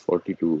42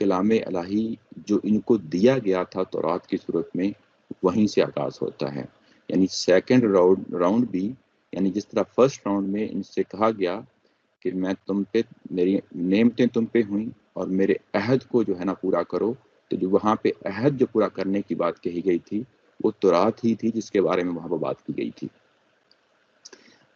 کلام الہی جو ان کو دیا گیا تھا تورات کی صورت میں، وہیں سے آغاز ہوتا ہے۔ یعنی سیکنڈ راؤنڈ بھی، یعنی جس طرح فرسٹ راؤنڈ میں ان سے کہا گیا کہ میں تم پہ، میری نعمتیں تم پہ ہوئیں اور میرے عہد کو جو ہے نا پورا کرو، تو جو وہاں پہ عہد جو پورا کرنے کی بات کہی گئی تھی وہ تورات ہی تھی جس کے بارے میں وہاں پہ بات کی گئی تھی۔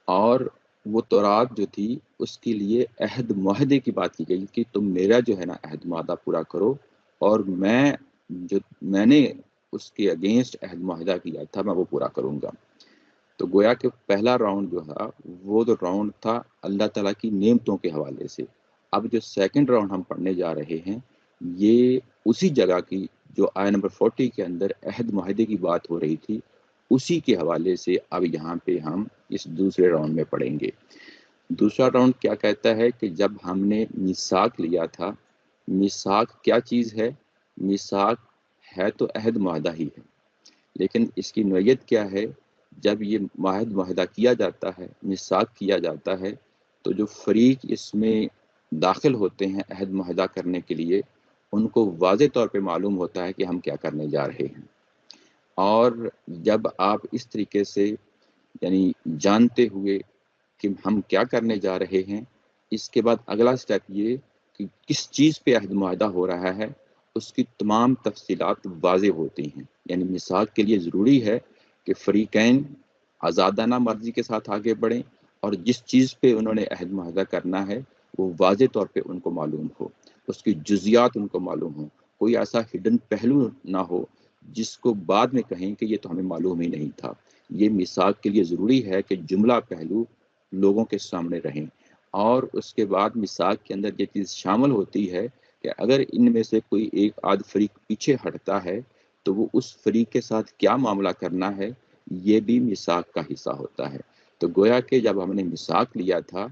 اور وہ تورات جو تھی اس کے لیے عہد معاہدے کی بات کی گئی کہ تم میرا جو ہے نا عہد معاہدہ پورا کرو، اور میں نے اس کے اگینسٹ عہد معاہدہ کیا تھا میں وہ پورا کروں گا۔ تو گویا کہ پہلا راؤنڈ جو تھا وہ تو راؤنڈ تھا اللہ تعالیٰ کی نعمتوں کے حوالے سے۔ اب جو سیکنڈ راؤنڈ ہم پڑھنے جا رہے ہیں یہ اسی جگہ کی جو آیت نمبر 40 کے اندر عہد معاہدے کی بات ہو رہی تھی اسی کے حوالے سے اب یہاں پہ ہم اس دوسرے راؤنڈ میں پڑھیں گے۔ دوسرا راؤنڈ کیا کہتا ہے کہ جب ہم نے میثاق لیا تھا، میثاق کیا چیز ہے؟ میثاق ہے تو عہد معاہدہ ہی ہے، لیکن اس کی نوعیت کیا ہے؟ جب یہ معاہدہ کیا جاتا ہے، میثاق کیا جاتا ہے، تو جو فریق اس میں داخل ہوتے ہیں عہد معاہدہ کرنے کے لیے ان کو واضح طور پہ معلوم ہوتا ہے کہ ہم کیا کرنے جا رہے ہیں۔ اور جب آپ اس طریقے سے یعنی جانتے ہوئے کہ ہم کیا کرنے جا رہے ہیں، اس کے بعد اگلا سٹیپ یہ کہ کس چیز پہ عہد معاہدہ ہو رہا ہے اس کی تمام تفصیلات واضح ہوتی ہیں۔ یعنی میثاق کے لیے ضروری ہے کہ فریقین آزادانہ مرضی کے ساتھ آگے بڑھیں اور جس چیز پہ انہوں نے عہد معاہدہ کرنا ہے وہ واضح طور پہ ان کو معلوم ہو، اس کی جزیات ان کو معلوم ہو، کوئی ایسا ہڈن پہلو نہ ہو جس کو بعد میں کہیں کہ یہ تو ہمیں معلوم ہی نہیں تھا۔ یہ میثاق کے لیے ضروری ہے کہ جملہ پہلو لوگوں کے سامنے رہیں، اور اس کے بعد میثاق کے اندر یہ چیز شامل ہوتی ہے کہ اگر ان میں سے کوئی ایک آدھ فریق پیچھے ہٹتا ہے تو وہ اس فریق کے ساتھ کیا معاملہ کرنا ہے، یہ بھی میثاق کا حصہ ہوتا ہے۔ تو گویا کہ جب ہم نے میثاق لیا تھا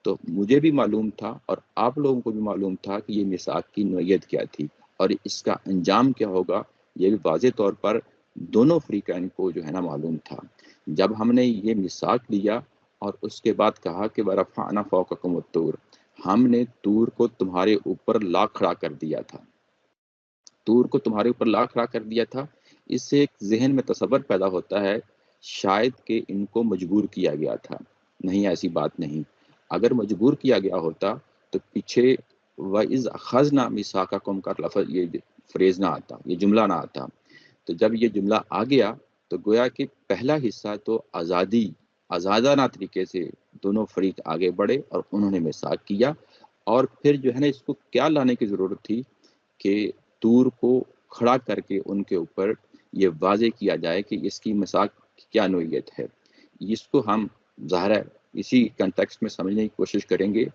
تو مجھے بھی معلوم تھا اور آپ لوگوں کو بھی معلوم تھا کہ یہ میثاق کی نوعیت کیا تھی اور اس کا انجام کیا ہوگا، یہ بھی واضح طور پر دونوں فریقین کو جو ہے نا معلوم تھا۔ جب ہم نے یہ میثاق لیا اور اس کے بعد کہا کہ وَرَفَعْنَا فَوْقَكُمُ الطُّورَ، ہم نے طور کو تمہارے اوپر لا کھڑا کر دیا تھا، طور کو تمہارے اوپر لا کھڑا کر دیا تھا۔ اس سے ایک ذہن میں تصور پیدا ہوتا ہے شاید کہ ان کو مجبور کیا گیا تھا۔ نہیں، ایسی بات نہیں۔ اگر مجبور کیا گیا ہوتا تو پیچھے وَإِذْ أَخَذْنَا مِيثَاقَكُمْ کا لفظ، یہ فریز نہ آتا، یہ جملہ نہ آتا۔ تو جب یہ جملہ آ گیا تو گویا کہ پہلا حصہ تو آزادانہ طریقے سے دونوں فریق آگے بڑھے اور انہوں نے میثاق کیا، اور پھر جو ہے نا اس کو کیا لانے کی ضرورت تھی کہ طور کو کھڑا کر کے ان کے اوپر یہ واضح کیا جائے کہ اس کی میثاق کی کیا نوعیت ہے۔ اس کو ہم ظاہر ہے اسی کنٹیکسٹ میں سمجھنے کی کوشش کریں گے۔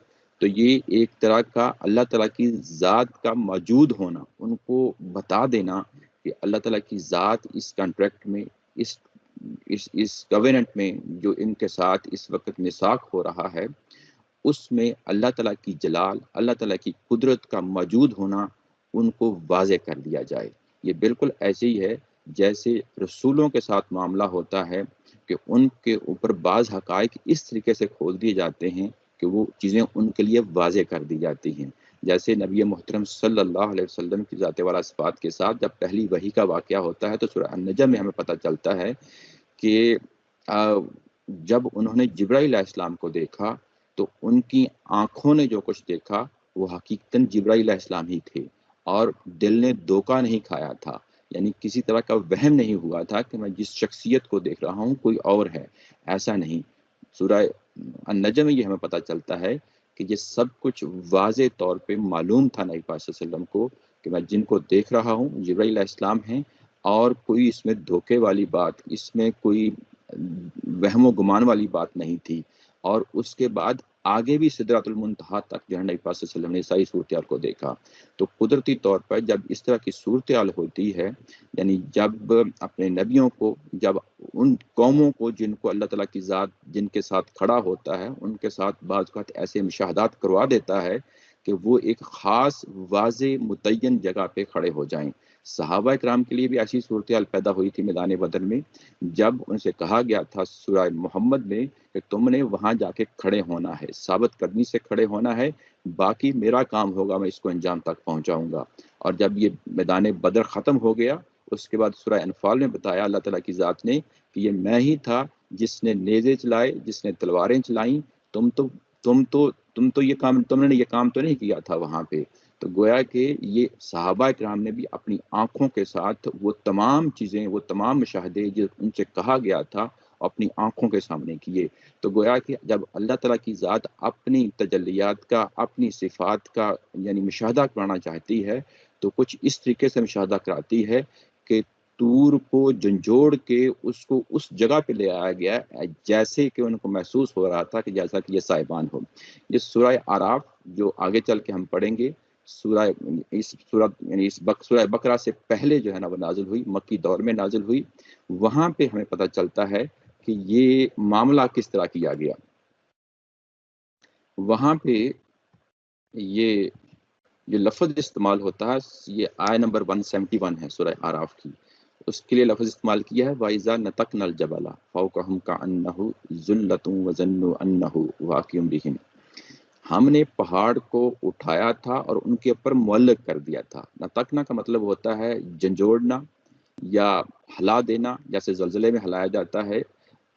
تو یہ ایک طرح کا اللہ تعالیٰ کی ذات کا موجود ہونا، ان کو بتا دینا کہ اللہ تعالیٰ کی ذات اس کانٹریکٹ میں، اس کویننٹ میں جو ان کے ساتھ اس وقت میثاق ہو رہا ہے، اس میں اللہ تعالیٰ کی جلال، اللہ تعالیٰ کی قدرت کا موجود ہونا ان کو واضح کر دیا جائے۔ یہ بالکل ایسے ہی ہے جیسے رسولوں کے ساتھ معاملہ ہوتا ہے کہ ان کے اوپر بعض حقائق اس طریقے سے کھول دیے جاتے ہیں کہ وہ چیزیں ان کے لیے واضح کر دی جاتی ہیں۔ جیسے نبی محترم صلی اللہ علیہ وسلم کی ذات والا صفات کے ساتھ جب پہلی وحی کا واقعہ ہوتا ہے تو سورہ النجم میں ہمیں پتہ چلتا ہے کہ جب انہوں نے جبرائیل علیہ السلام کو دیکھا تو ان کی آنکھوں نے جو کچھ دیکھا وہ حقیقتاً جبرائیل علیہ السلام ہی تھے، اور دل نے دھوکہ نہیں کھایا تھا، یعنی کسی طرح کا وہم نہیں ہوا تھا کہ میں جس شخصیت کو دیکھ رہا ہوں کوئی اور ہے، ایسا نہیں۔ سورہ النجم میں یہ ہمیں پتہ چلتا ہے کہ یہ سب کچھ واضح طور پہ معلوم تھا نبی پاک صلی اللہ علیہ وسلم کو کہ میں جن کو دیکھ رہا ہوں جبرائیل علیہ السلام ہیں، اور کوئی اس میں دھوکے والی بات، اس میں کوئی وہم و گمان والی بات نہیں تھی۔ اور اس کے بعد آگے بھی سدرۃ المنتہا تک جو ہے نبی پاک صلی اللہ علیہ وسلم نے ساری صورتحال کو دیکھا۔ تو قدرتی طور پر جب اس طرح کی صورتحال ہوتی ہے، یعنی جب اپنے نبیوں کو، جب ان قوموں کو جن کو اللہ تعالیٰ کی ذات جن کے ساتھ کھڑا ہوتا ہے ان کے ساتھ بعض اوقات ایسے مشاہدات کروا دیتا ہے کہ وہ ایک خاص واضح متعین جگہ پہ کھڑے ہو جائیں۔ صحابہ کرام کے لیے بھی ایسی صورتحال پیدا ہوئی تھی میدان بدر میں، جب ان سے کہا گیا تھا سورہ محمد میں کہ تم نے وہاں جا کے کھڑے ہونا ہے، ثابت قدمی سے کھڑے ہونا ہے، باقی میرا کام ہوگا، میں اس کو انجام تک پہنچاؤں گا۔ اور جب یہ میدان بدر ختم ہو گیا اس کے بعد سورہ انفال میں بتایا اللہ تعالیٰ کی ذات نے کہ یہ میں ہی تھا جس نے نیزے چلائے، جس نے تلواریں چلائیں، تم تو تم نے یہ کام تو نہیں کیا تھا وہاں پہ۔ تو گویا کہ یہ صحابہ کرام نے بھی اپنی آنکھوں کے ساتھ وہ تمام چیزیں، وہ تمام مشاہدے جو ان سے کہا گیا تھا اپنی آنکھوں کے سامنے کیے۔ تو گویا کہ جب اللہ تعالیٰ کی ذات اپنی تجلیات کا، اپنی صفات کا یعنی مشاہدہ کرانا چاہتی ہے تو کچھ اس طریقے سے مشاہدہ کراتی ہے کہ طور کو جھنجھوڑ کے اس کو اس جگہ پہ لے آیا گیا جیسے کہ ان کو محسوس ہو رہا تھا کہ جیسا کہ یہ صاحبان ہو۔ یہ سورہ آراف جو آگے چل کے ہم پڑھیں گے، سورہ بقرہ سے پہلے جو ہے نا وہ نازل ہوئی، مکی دور میں نازل ہوئی۔ وہاں پہ ہمیں پتہ چلتا ہے کہ یہ معاملہ کس طرح کیا گیا۔ وہاں پہ یہ جو لفظ استعمال ہوتا ہے یہ آیہ نمبر 171 ہے سورہ آراف کی، اس کے لیے لفظ استعمال کیا ہے وَإِذَا نَتَقْنَا الْجَبَلَ فَوْقَهُمْ كَأَنَّهُ ذُلَّةٌ وَظَنُّوا أَنَّهُ وَاقِعٌ بِهِمْ۔ ہم نے پہاڑ کو اٹھایا تھا اور ان کے اوپر معلق کر دیا تھا۔ نتقنا کا مطلب ہوتا ہے جھنجھوڑنا یا ہلا دینا، جیسے زلزلے میں ہلایا جاتا ہے،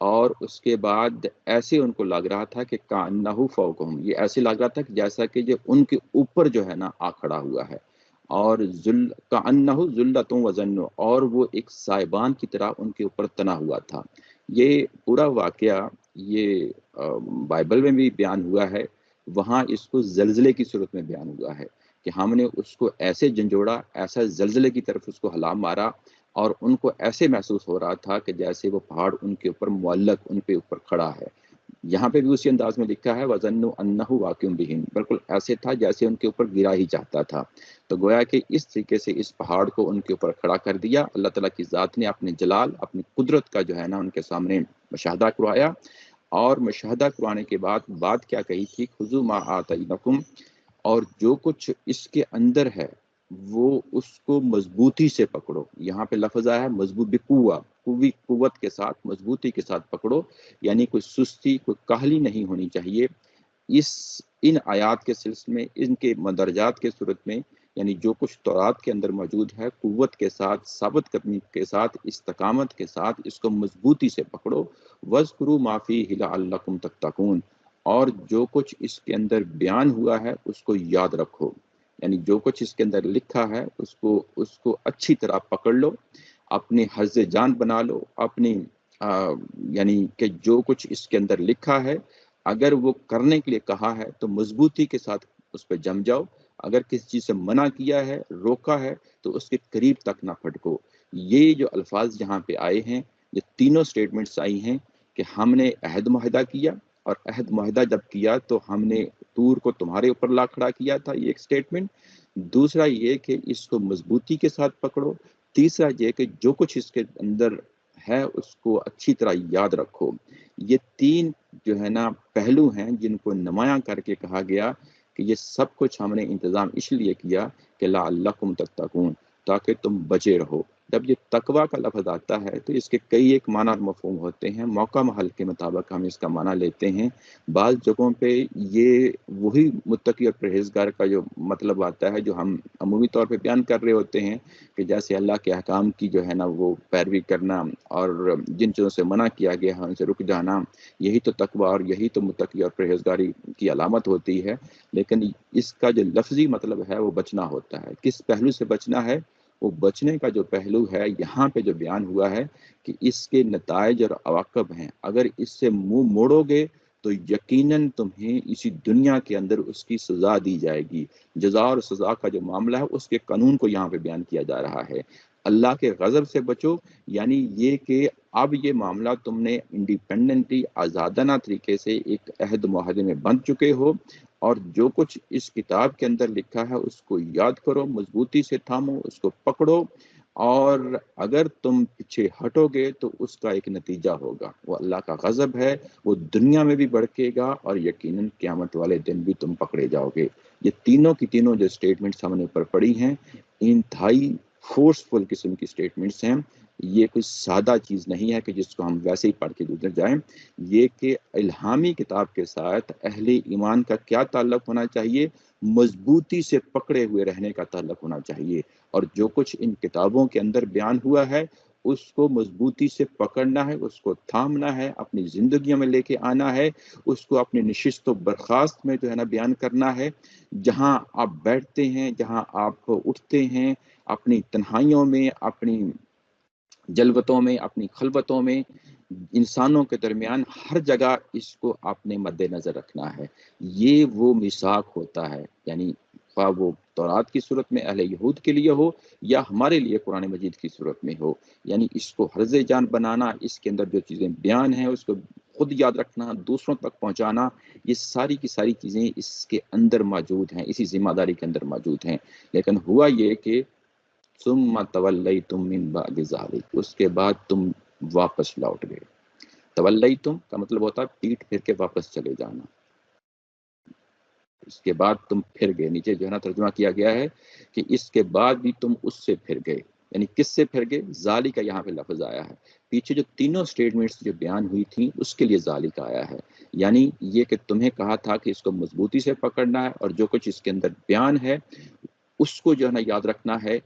اور اس کے بعد ایسے ان کو لگ رہا تھا کہ کانہو فوقہم، یہ ایسے لگ رہا تھا کہ جیسا کہ یہ ان کے اوپر جو ہے نا آ کھڑا ہوا ہے، اور کانہو ذلۃ وظن، اور وہ ایک سائبان کی طرح ان کے اوپر تنا ہوا تھا۔ یہ پورا واقعہ یہ بائبل میں بھی بیان ہوا ہے، وہاں اس کو زلزلے کی صورت میں بیان ہوا ہے کہ ہم نے اس کو ایسے جھنجھوڑا، ایسا زلزلے کی طرف اس کو ہلا مارا، اور ان کو ایسے محسوس ہو رہا تھا کہ جیسے وہ پہاڑ ان کے اوپر معلق، ان کے اوپر کھڑا ہے۔ یہاں پہ بھی اسی انداز میں لکھا ہے وَظَنُّوا أَنَّهُ وَاقِعٌ بِهِمْ، بالکل ایسے تھا جیسے ان کے اوپر گرا ہی چاہتا تھا۔ تو گویا کہ اس طریقے سے اس پہاڑ کو ان کے اوپر کھڑا کر دیا۔ اللہ تعالیٰ کی ذات نے اپنے جلال، اپنی قدرت کا جو ہے نا ان کے سامنے مشاہدہ کروایا، اور مشاہدہ کروانے کے بعد بات کیا کہی تھی، خُذُوا مَا آتَيْنَكُمْ، اور جو کچھ اس کے اندر ہے وہ اس کو مضبوطی سے پکڑو۔ یہاں پہ لفظ آیا ہے مضبوط بقوہ، قوت کے ساتھ، مضبوطی کے ساتھ پکڑو، یعنی کوئی سستی، کوئی کاہلی نہیں ہونی چاہیے۔ ان آیات کے سلسلے میں، ان کے مندرجات کے صورت میں، یعنی جو کچھ تورات کے اندر موجود ہے، قوت کے ساتھ، ثابت قدمی کے ساتھ، استقامت کے ساتھ اس کو مضبوطی سے پکڑو۔ وَاذْكُرُوا مَا فِيهِ لَعَلَّكُمْ تَتَّقُونَ، اور جو کچھ اس کے اندر بیان ہوا ہے اس کو یاد رکھو، یعنی جو کچھ اس کے اندر لکھا ہے اس کو اچھی طرح پکڑ لو، اپنی حرز جان بنا لو، اپنی یعنی کہ جو کچھ اس کے اندر لکھا ہے اگر وہ کرنے کے لیے کہا ہے تو مضبوطی کے ساتھ اس پہ جم جاؤ، اگر کسی چیز سے منع کیا ہے، روکا ہے، تو اس کے قریب تک نہ پھٹکو۔ یہ جو الفاظ یہاں پہ آئے ہیں، یہ تینوں سٹیٹمنٹس آئی ہیں کہ ہم نے عہد معاہدہ کیا، اور عہد معاہدہ جب کیا تو ہم نے طور کو تمہارے اوپر لا کھڑا کیا تھا، یہ ایک سٹیٹمنٹ۔ دوسرا یہ کہ اس کو مضبوطی کے ساتھ پکڑو۔ تیسرا یہ کہ جو کچھ اس کے اندر ہے اس کو اچھی طرح یاد رکھو۔ یہ تین جو ہے نا پہلو ہیں جن کو نمایاں کر کے کہا گیا کہ یہ سب کچھ ہم نے انتظام اس لیے کیا کہ لعلکم تتقون، تاکہ تم بچے رہو۔ جب یہ تقوی کا لفظ آتا ہے تو اس کے کئی ایک معنی اور مفہوم ہوتے ہیں، موقع محل کے مطابق ہم اس کا معنی لیتے ہیں۔ بعض جگہوں پہ یہ وہی متقی اور پرہیزگار کا جو مطلب آتا ہے جو ہم عمومی طور پہ بیان کر رہے ہوتے ہیں، کہ جیسے اللہ کے احکام کی جو ہے نا وہ پیروی کرنا، اور جن چیزوں سے منع کیا گیا ہے ان سے رک جانا، یہی تو تقوی اور یہی تو متقی اور پرہیزگاری کی علامت ہوتی ہے۔ لیکن اس کا جو لفظی مطلب ہے وہ بچنا ہوتا ہے۔ کس پہلو سے بچنا ہے؟ وہ بچنے کا جو پہلو ہے یہاں پہ جو بیان ہوا ہے کہ اس کے نتائج اور عواقب ہیں، اگر اس سے منہ موڑو گے تو یقیناً تمہیں اسی دنیا کے اندر اس کی سزا دی جائے گی۔ جزا اور سزا کا جو معاملہ ہے اس کے قانون کو یہاں پہ بیان کیا جا رہا ہے۔ اللہ کے غضب سے بچو، یعنی یہ کہ اب یہ معاملہ تم نے انڈیپینڈنٹلی، آزادانہ طریقے سے ایک عہد معاہدے میں بند چکے ہو، اور جو کچھ اس کتاب کے اندر لکھا ہے اس کو یاد کرو، مضبوطی سے تھامو، اس کو پکڑو، اور اگر تم پیچھے ہٹو گے تو اس کا ایک نتیجہ ہوگا، وہ اللہ کا غضب ہے، وہ دنیا میں بھی بڑکے گا، اور یقیناً قیامت والے دن بھی تم پکڑے جاؤ گے۔ یہ تینوں کی تینوں جو سٹیٹمنٹس ہم نے اوپر پڑھی ہیں، انتہائی فورسفل قسم کی سٹیٹمنٹس ہیں۔ یہ کوئی سادہ چیز نہیں ہے کہ جس کو ہم ویسے ہی پڑھ کے گزر جائیں۔ یہ کہ الہامی کتاب کے ساتھ اہل ایمان کا کیا تعلق ہونا چاہیے، مضبوطی سے پکڑے ہوئے رہنے کا تعلق ہونا چاہیے، اور جو کچھ ان کتابوں کے اندر بیان ہوا ہے اس کو مضبوطی سے پکڑنا ہے، اس کو تھامنا ہے، اپنی زندگیوں میں لے کے آنا ہے، اس کو اپنی نشست و برخاست میں جو ہے نا بیان کرنا ہے، جہاں آپ بیٹھتے ہیں، جہاں آپ اٹھتے ہیں، اپنی تنہائیوں میں، اپنی جلوتوں میں، اپنی خلوتوں میں، انسانوں کے درمیان ہر جگہ اس کو آپ نے مد نظر رکھنا ہے۔ یہ وہ میثاق ہوتا ہے، یعنی خواہ وہ تورات کی صورت میں اہل یہود کے لیے ہو یا ہمارے لیے قرآن مجید کی صورت میں ہو، یعنی اس کو حرز جان بنانا، اس کے اندر جو چیزیں بیان ہیں اس کو خود یاد رکھنا، دوسروں تک پہنچانا، یہ ساری کی ساری چیزیں اس کے اندر موجود ہیں، اسی ذمہ داری کے اندر موجود ہیں۔ لیکن ہوا یہ کہ ثم تولیتم من بعد ذلک، اس کے بعد تم واپس لوٹ گئے۔ تولیتم کا مطلب ہوتا ہے پیٹ پھر کے واپس چلے جانا، اس کے بعد تم پھر گئے۔ نیچے جو ہے نا ترجمہ کیا گیا ہے کہ اس کے بعد بھی تم اس سے پھر گئے، یعنی کس سے پھر گئے؟ ذالک کا یہاں پہ لفظ آیا ہے، پیچھے جو تینوں سٹیٹمنٹس جو بیان ہوئی تھیں اس کے لیے ذالک آیا ہے، یعنی یہ کہ تمہیں کہا تھا کہ اس کو مضبوطی سے پکڑنا ہے اور جو کچھ اس کے اندر بیان ہے اس کو جو ہے نا یاد رکھنا ہے،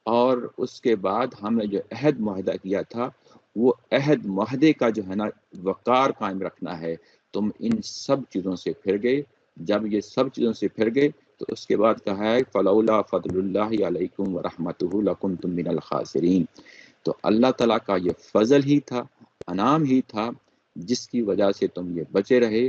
اور اس کے بعد ہم نے جو عہد معاہدہ کیا تھا وہ عہد معاہدے کا جو ہے نا وقار قائم رکھنا ہے۔ تم ان سب چیزوں سے پھر گئے، جب یہ سب چیزوں سے پھر گئے تو اس کے بعد کہا ہے فلولا فضل اللہ علیکم ورحمتہ لکنتم من الخاسرین، تو اللہ تعالیٰ کا یہ فضل ہی تھا، انعام ہی تھا جس کی وجہ سے تم یہ بچے رہے،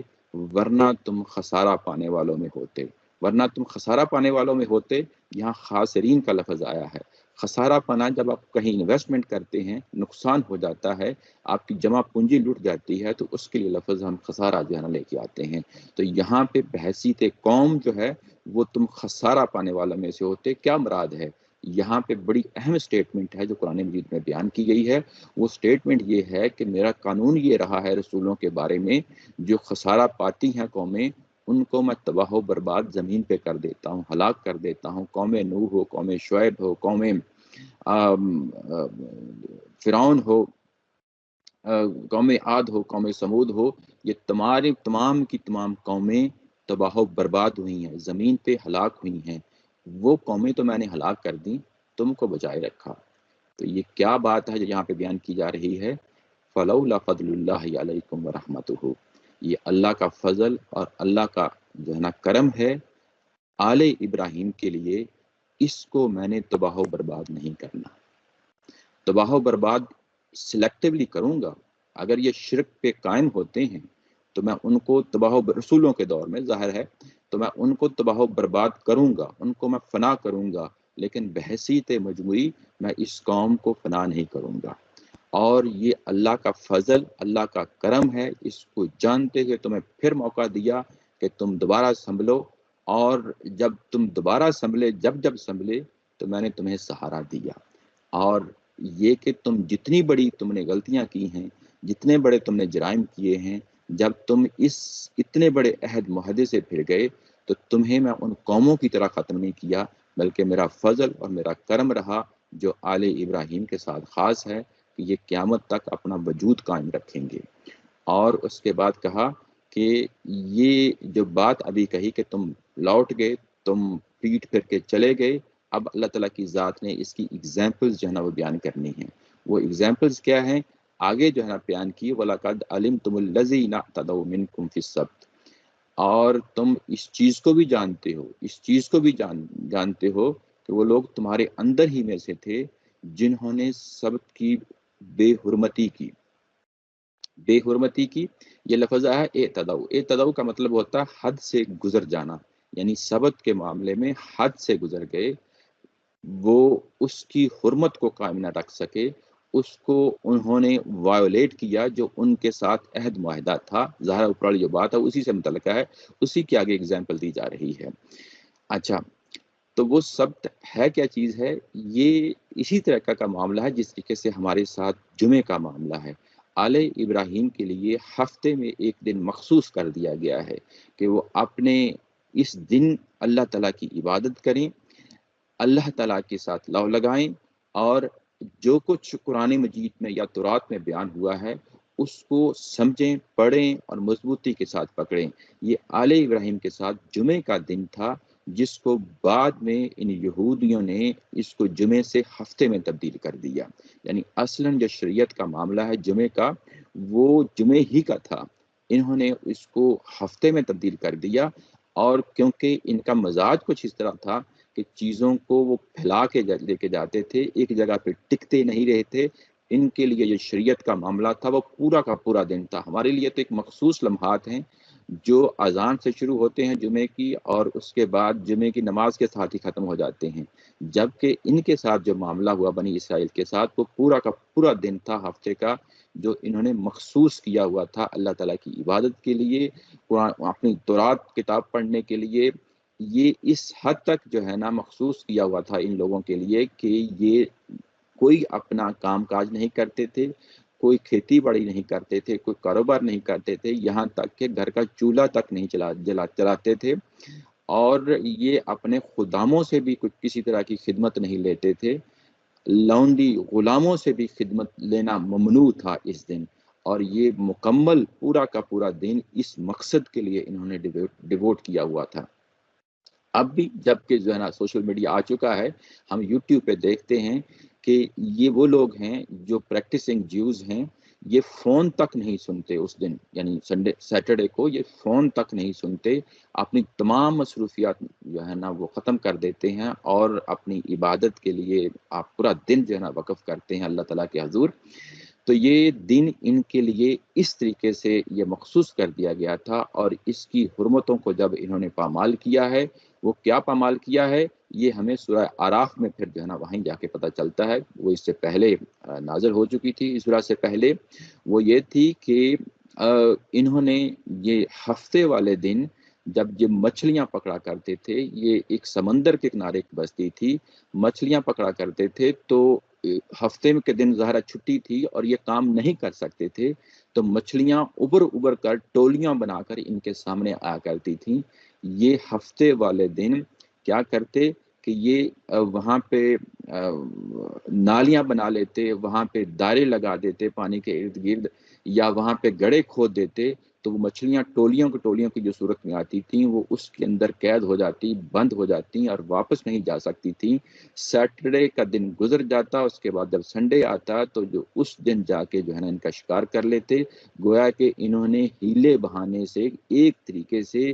ورنہ تم خسارہ پانے والوں میں ہوتے، ورنہ تم خسارہ پانے والوں میں ہوتے۔ یہاں خاسرین کا لفظ آیا ہے۔ خسارہ پانا جب آپ کہیں انویسٹمنٹ کرتے ہیں، نقصان ہو جاتا ہے، آپ کی جمع پونجی لٹ جاتی ہے، تو اس کے لیے لفظ ہم خسارہ جو ہے نا لے کے آتے ہیں۔ تو یہاں پہ بحیثیت قوم جو ہے وہ تم خسارہ پانے والوں میں سے ہوتے، کیا مراد ہے؟ یہاں پہ بڑی اہم سٹیٹمنٹ ہے جو قرآن مجید میں بیان کی گئی ہے، وہ سٹیٹمنٹ یہ ہے کہ میرا قانون یہ رہا ہے رسولوں کے بارے میں، جو خسارہ پاتی ہیں قومیں ان کو میں تباہ و برباد زمین پہ کر دیتا ہوں، ہلاک کر دیتا ہوں، قوم نوح ہو، قوم شعیب ہو، قوم فرعون ہو، قوم عاد ہو، قوم سمود ہو، یہ تمام کی تمام قومیں تباہ و برباد ہوئی ہیں، زمین پہ ہلاک ہوئی ہیں۔ وہ قومیں تو میں نے ہلاک کر دیں، تم کو بچائے رکھا۔ تو یہ کیا بات ہے جو یہاں پہ بیان کی جا رہی ہے؟ فلولا فضل اللہ علیکم ورحمتہ، یہ اللہ کا فضل اور اللہ کا جو ہے نا کرم ہے آل ابراہیم کے لیے، اس کو میں نے تباہ و برباد نہیں کرنا۔ تباہ و برباد سلیکٹیولی کروں گا، اگر یہ شرک پہ قائم ہوتے ہیں تو میں ان کو تباہ و رسولوں کے دور میں ظاہر ہے تو میں ان کو تباہ و برباد کروں گا، ان کو میں فنا کروں گا، لیکن بحیثیت مجموعی میں اس قوم کو فنا نہیں کروں گا۔ اور یہ اللہ کا فضل، اللہ کا کرم ہے، اس کو جانتے ہوئے تمہیں پھر موقع دیا کہ تم دوبارہ سنبھلو، اور جب تم دوبارہ سنبھلے، جب سنبھلے تو میں نے تمہیں سہارا دیا۔ اور یہ کہ تم جتنی بڑی تم نے غلطیاں کی ہیں، جتنے بڑے تم نے جرائم کیے ہیں، جب تم اس اتنے بڑے عہد معاہدے سے پھر گئے تو تمہیں میں ان قوموں کی طرح ختم نہیں کیا، بلکہ میرا فضل اور میرا کرم رہا جو آل ابراہیم کے ساتھ خاص ہے کہ یہ قیامت تک اپنا وجود قائم رکھیں گے۔ اور اس کے بعد کہا کہ یہ جو بات ابھی کہی کہ تم لوٹ گئے، تم پیٹ پھر کے چلے گئے، اب اللہ تعالیٰ کی ذات نے اس کی ایگزامپلز جو ہے نا وہ بیان کرنی ہیں۔ وہ ایگزامپلز کیا ہیں؟ آگے جو ہے نا بیان کی وَلَقَدْ عَلِمْتُمُ الَّذِينَ اعْتَدَوْا مِنْكُمْ فِي السَّبْتِ، اور تم اس چیز کو بھی جانتے ہو، اس چیز کو بھی جانتے ہو کہ وہ لوگ تمہارے اندر ہی میں سے تھے جنہوں نے سبت کی بے حرمتی کی۔ بے حرمتی کی یہ لفظ ہے اعتداء کا مطلب ہوتا ہے حد سے گزر جانا، یعنی سبت کے معاملے میں حد سے گزر گئے، وہ اس کی حرمت کو قائم نہ رکھ سکے، اس کو انہوں نے وائولیٹ کیا جو ان کے ساتھ عہد معاہدہ تھا۔ ظاہر اوپر والی جو بات ہے اسی سے متعلقہ ہے، اسی کی آگے اگزامپل دی جا رہی ہے۔ اچھا، تو وہ سبت ہے کیا چیز ہے؟ یہ اسی طرح کا معاملہ ہے جس طریقے سے ہمارے ساتھ جمعے کا معاملہ ہے۔ آل ابراہیم کے لیے ہفتے میں ایک دن مخصوص کر دیا گیا ہے کہ وہ اپنے اس دن اللہ تعالیٰ کی عبادت کریں، اللہ تعالیٰ کے ساتھ لو لگائیں، اور جو کچھ قرآن مجید میں یا تورات میں بیان ہوا ہے اس کو سمجھیں، پڑھیں اور مضبوطی کے ساتھ پکڑیں۔ یہ آل ابراہیم کے ساتھ جمعے کا دن تھا جس کو بعد میں ان یہودیوں نے اس کو جمعے سے ہفتے میں تبدیل کر دیا. یعنی اصلاً جو شریعت کا معاملہ ہے جمعے کا، وہ جمعے ہی کا تھا، انہوں نے اس کو ہفتے میں تبدیل کر دیا. اور کیونکہ ان کا مزاج کچھ اس طرح تھا کہ چیزوں کو وہ پھیلا کے لے کے جاتے تھے، ایک جگہ پہ ٹکتے نہیں رہے تھے. ان کے لیے جو شریعت کا معاملہ تھا وہ پورا کا پورا دن تھا. ہمارے لیے تو ایک مخصوص لمحات ہیں جو اذان سے شروع ہوتے ہیں جمعے کی، اور اس کے بعد جمعے کی نماز کے ساتھ ہی ختم ہو جاتے ہیں. جبکہ ان کے ساتھ جو معاملہ ہوا بنی اسرائیل کے ساتھ، وہ پورا کا پورا دن تھا ہفتے کا، جو انہوں نے مخصوص کیا ہوا تھا اللہ تعالیٰ کی عبادت کے لیے، قرآن اپنی تورات کتاب پڑھنے کے لیے. یہ اس حد تک جو ہے نا مخصوص کیا ہوا تھا ان لوگوں کے لیے کہ یہ کوئی اپنا کام کاج نہیں کرتے تھے، کوئی کھیتی باڑی نہیں کرتے تھے، کوئی کاروبار نہیں کرتے تھے، یہاں تک کہ گھر کا چولہا تک نہیں چلاتے تھے. اور یہ اپنے خداموں سے بھی کچھ کسی طرح کی خدمت نہیں لیتے تھے. لونڈی غلاموں سے بھی خدمت لینا ممنوع تھا اس دن. اور یہ مکمل پورا کا پورا دن اس مقصد کے لیے انہوں نے ڈیووٹ کیا ہوا تھا. اب بھی جب کہ جو ہے نا سوشل میڈیا آ چکا ہے، ہم یوٹیوب پہ دیکھتے ہیں کہ یہ وہ لوگ ہیں جو پریکٹسنگ جیوز ہیں، یہ فون تک نہیں سنتے اس دن، یعنی سیٹرڈے کو یہ فون تک نہیں سنتے. اپنی تمام مصروفیات جو ہے نا وہ ختم کر دیتے ہیں اور اپنی عبادت کے لیے آپ پورا دن جو ہے نا وقف کرتے ہیں اللہ تعالیٰ کے حضور. تو یہ دن ان کے لیے اس طریقے سے یہ مخصوص کر دیا گیا تھا. اور اس کی حرمتوں کو جب انہوں نے پامال کیا ہے، وہ کیا پامال کیا ہے یہ ہمیں سورہ اعراف میں پھر جو ہے نا وہیں جا کے پتہ چلتا ہے. وہ اس سے پہلے نازل ہو چکی تھی، اس سورہ سے پہلے. وہ یہ تھی کہ انہوں نے یہ ہفتے والے دن جب یہ مچھلیاں پکڑا کرتے تھے، یہ ایک سمندر کے کنارے کی بستی تھی، مچھلیاں پکڑا کرتے تھے، تو ہفتے کے دن ظاہرہ چھٹی تھی اور یہ کام نہیں کر سکتے تھے، تو مچھلیاں ابر کر ٹولیاں بنا کر ان کے سامنے آیا کرتی تھیں. یہ ہفتے والے دن کیا کرتے کہ یہ وہاں پہ نالیاں بنا لیتے، وہاں پہ دائرے لگا دیتے پانی کے ارد گرد، یا وہاں پہ گڑھے کھود دیتے. تو وہ مچھلیاں ٹولیوں کی جو صورت میں آتی تھیں وہ اس کے اندر قید ہو جاتی، بند ہو جاتی اور واپس نہیں جا سکتی تھیں. سیٹرڈے کا دن گزر جاتا، اس کے بعد جب سنڈے آتا تو جو اس دن جا کے جو ہے نا ان کا شکار کر لیتے. گویا کہ انہوں نے ہیلے بہانے سے ایک طریقے سے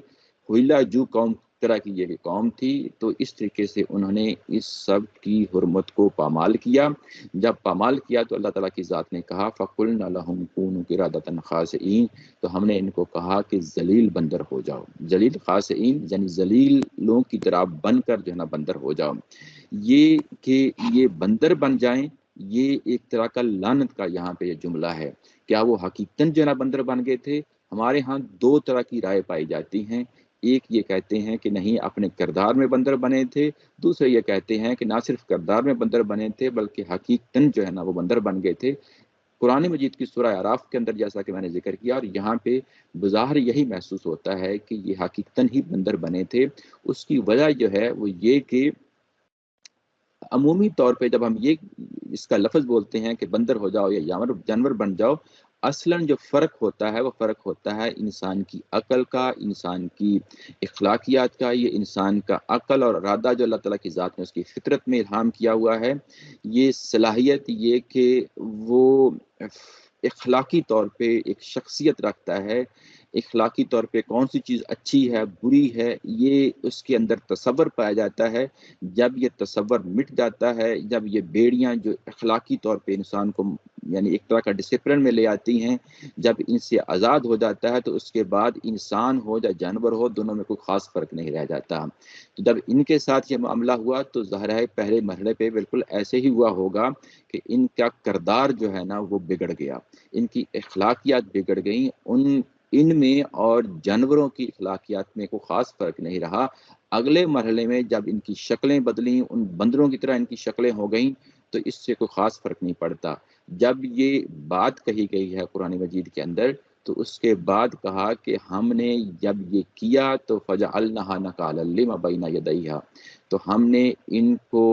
ہوئلہ جو قوم طرح کی یہ قوم تھی، تو اس طریقے سے انہوں نے اس سب کی حرمت کو پامال کیا. جب پامال کیا تو اللہ تعالیٰ کی ذات نے کہا فَقُلْنَا لَهُمْ كُونُوا قِرَادَةً خَاسِئِينَ، تو ہم نے ان کو کہا کہ ذلیل بندر ہو جاؤ. ذلیل خاسئین یعنی ذلیلوں کی طرح بن کر جو ہے نا بندر ہو جاؤ. یہ کہ یہ بندر بن جائیں، یہ ایک طرح کا لعنت کا یہاں پہ یہ جملہ ہے. کیا وہ حقیقتاً جو ہے نا بندر بن گئے تھے؟ ہمارے ہاں دو طرح کی رائے پائی جاتی ہیں. ایک یہ کہتے ہیں کہ نہیں، اپنے کردار میں بندر بنے تھے. دوسرے یہ کہتے ہیں کہ نہ صرف کردار میں بندر بنے تھے بلکہ حقیقتاً جو ہے نا وہ بندر بن گئے تھے. قرآن مجید کی سورہ اعراف کے اندر جیسا کہ میں نے ذکر کیا، اور یہاں پہ بظاہر یہی محسوس ہوتا ہے کہ یہ حقیقتاً ہی بندر بنے تھے. اس کی وجہ جو ہے وہ یہ کہ عمومی طور پہ جب ہم یہ اس کا لفظ بولتے ہیں کہ بندر ہو جاؤ یا جانور بن جاؤ، اصلاً جو فرق ہوتا ہے وہ فرق ہوتا ہے انسان کی عقل کا، انسان کی اخلاقیات کا. یہ انسان کا عقل اور ارادہ جو اللہ تعالیٰ کی ذات نے اس کی فطرت میں الہام کیا ہوا ہے، یہ صلاحیت یہ کہ وہ اخلاقی طور پہ ایک شخصیت رکھتا ہے. اخلاقی طور پہ کون سی چیز اچھی ہے بری ہے یہ اس کے اندر تصور پایا جاتا ہے. جب یہ تصور مٹ جاتا ہے، جب یہ بیڑیاں جو اخلاقی طور پہ انسان کو یعنی ایک طرح کا ڈسپلن میں لے آتی ہیں، جب ان سے آزاد ہو جاتا ہے تو اس کے بعد انسان ہو یا جانور ہو دونوں میں کوئی خاص فرق نہیں رہ جاتا. تو جب ان کے ساتھ یہ معاملہ ہوا تو ظاہر ہے پہلے مرحلے پہ بالکل ایسے ہی ہوا ہوگا کہ ان کا کردار جو ہے نا وہ بگڑ گیا، ان کی اخلاقیات بگڑ گئیں. ان میں اور جانوروں کی اخلاقیات میں کوئی خاص فرق نہیں رہا. اگلے مرحلے میں جب ان کی شکلیں بدلیں، ان بندروں کی طرح ان کی شکلیں ہو گئیں، تو اس سے کوئی خاص فرق نہیں پڑتا. جب یہ بات کہی گئی ہے قرآن مجید کے اندر تو اس کے بعد کہا کہ ہم نے جب یہ کیا تو فجعلناها نکالا لما بین یدیہا، تو ہم نے ان کو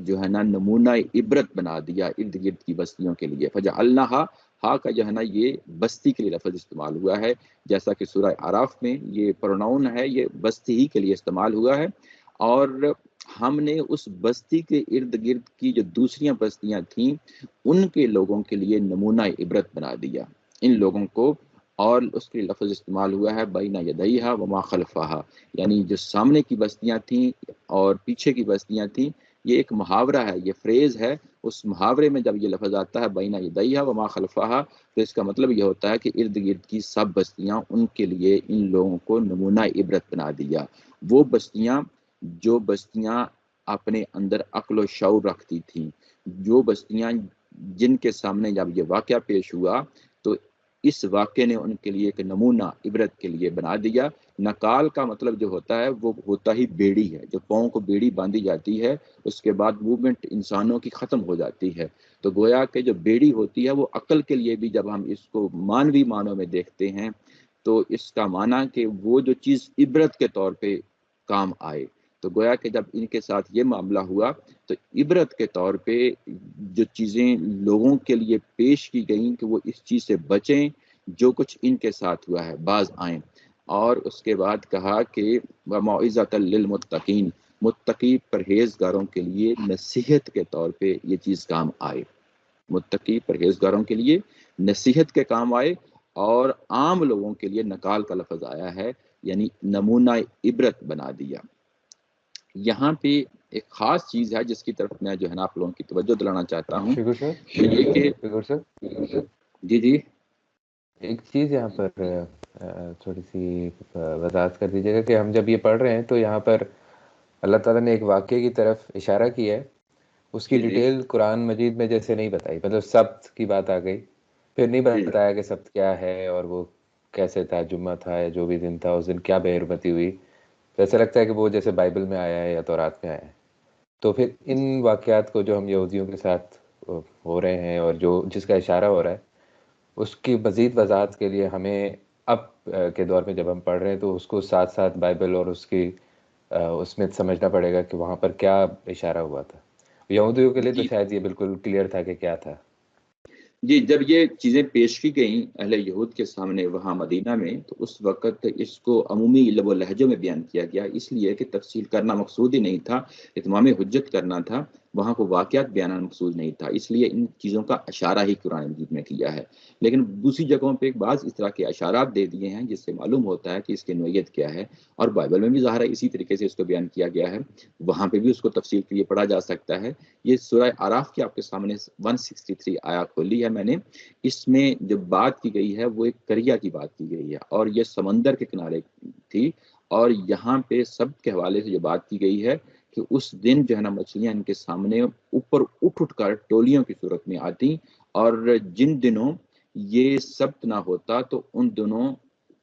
جو ہے نا نمونہ عبرت بنا دیا ارد گرد کی بستیوں کے لیے. فجعلناها، ہا کا جو ہے نا یہ بستی کے لیے لفظ استعمال ہوا ہے، جیسا کہ سورہ اعراف میں یہ پروناؤن ہے، یہ بستی ہی کے لیے استعمال ہوا ہے. اور ہم نے اس بستی کے ارد گرد کی جو دوسریاں بستیاں تھیں ان کے لوگوں کے لیے نمونہ عبرت بنا دیا ان لوگوں کو، اور اس کے لفظ استعمال ہوا ہے بین یدیہا وما خلفہا، یعنی جو سامنے کی بستیاں تھیں اور پیچھے کی بستیاں تھیں، یہ ایک محاورہ ہے، یہ فریز ہے، اس محاورے میں جب یہ لفظ آتا ہے بین یدیہا وما خلفہا تو اس کا مطلب یہ ہوتا ہے کہ ارد گرد کی سب بستیاں ان کے لیے ان لوگوں کو نمونہ عبرت بنا دیا۔ وہ بستیاں جو بستیاں اپنے اندر عقل و شعور رکھتی تھیں، جو بستیاں جن کے سامنے جب یہ واقعہ پیش ہوا تو اس واقعے نے ان کے لیے ایک نمونہ عبرت کے لیے بنا دیا۔ نکال کا مطلب جو ہوتا ہے وہ ہوتا ہی بیڑی ہے، جو پاؤں کو بیڑی باندھی جاتی ہے اس کے بعد موومنٹ انسانوں کی ختم ہو جاتی ہے، تو گویا کہ جو بیڑی ہوتی ہے وہ عقل کے لیے بھی جب ہم اس کو مانوی معنوں میں دیکھتے ہیں تو اس کا معنی کہ وہ جو چیز عبرت کے طور پہ کام آئے، تو گویا کہ جب ان کے ساتھ یہ معاملہ ہوا تو عبرت کے طور پہ جو چیزیں لوگوں کے لیے پیش کی گئیں کہ وہ اس چیز سے بچیں جو کچھ ان کے ساتھ ہوا ہے، باز آئیں، اور اس کے بعد کہا کہ وَمَوْعِظَةً لِّلْمُتَّقِينَ، متقی پرہیزگاروں کے لیے نصیحت کے طور پہ یہ چیز کام آئے، متقی پرہیزگاروں کے لیے نصیحت کے کام آئے، اور عام لوگوں کے لیے نکال کا لفظ آیا ہے یعنی نمونہ عبرت بنا دیا۔ یہاں پہ ایک خاص چیز ہے جس کی طرف میں جو ہے نا آپ لوگوں کی توجہ دلانا چاہتا ہوں، شکر سر تو یہ کہ شکر سر جی جی ایک چیز یہاں پر تھوڑی سی وضاحت کر دیجیے گا کہ ہم جب یہ پڑھ رہے ہیں تو یہاں پر اللہ تعالیٰ نے ایک واقعے کی طرف اشارہ کیا ہے، اس کی جی جی ڈیٹیل قرآن مجید میں جیسے نہیں بتائی، مطلب سبت کی بات آ گئی، پھر نہیں جی بتایا کہ سبت کیا ہے اور وہ کیسے تھا، جمعہ تھا یا جو بھی دن تھا اس دن کیا بے حرمتی ہوئی، تو ایسا لگتا ہے کہ وہ جیسے بائبل میں آیا ہے یا تورات میں آیا ہے۔ تو پھر ان واقعات کو جو ہم یہودیوں کے ساتھ ہو رہے ہیں اور جو جس کا اشارہ ہو رہا ہے اس کی مزید وضاحت کے لیے ہمیں اب کے دور میں جب ہم پڑھ رہے ہیں تو اس کو ساتھ ساتھ بائبل اور اس کی اس میں سمجھنا پڑے گا کہ وہاں پر کیا اشارہ ہوا تھا۔ یہودیوں کے لیے تو جی شاید یہ بالکل کلیئر تھا کہ کیا تھا۔ جی جب یہ چیزیں پیش کی گئیں اہل یہود کے سامنے وہاں مدینہ میں تو اس وقت اس کو عمومی لب و لہجوں میں بیان کیا گیا، اس لیے کہ تفصیل کرنا مقصود ہی نہیں تھا، اتمام حجت کرنا تھا، وہاں کو واقعات بیانہ مقصود نہیں تھا، اس لیے ان چیزوں کا اشارہ ہی قرآن مجید میں کیا ہے۔ لیکن دوسری جگہوں پہ بعض اس طرح کے اشارات دے دیے ہیں جس سے معلوم ہوتا ہے کہ اس کی نوعیت کیا ہے، اور بائبل میں بھی ظاہر ہے اسی طریقے سے اس کو بیان کیا گیا ہے، وہاں پہ بھی اس کو تفصیل کے لیے پڑھا جا سکتا ہے۔ یہ سورہ آراف کی آپ کے سامنے 163 آیا کھولی ہے میں نے، اس میں جو بات کی گئی ہے وہ ایک کریا کی بات کی گئی ہے اور یہ سمندر کے کنارے تھی، اور یہاں پہ سب کے حوالے سے جو بات کی گئی ہے کہ اس دن جو ہے نا مچھلیاں ان کے سامنے اوپر اٹھ کر ٹولیوں کی صورت میں آتی، اور جن دنوں یہ سبت نہ ہوتا تو ان دنوں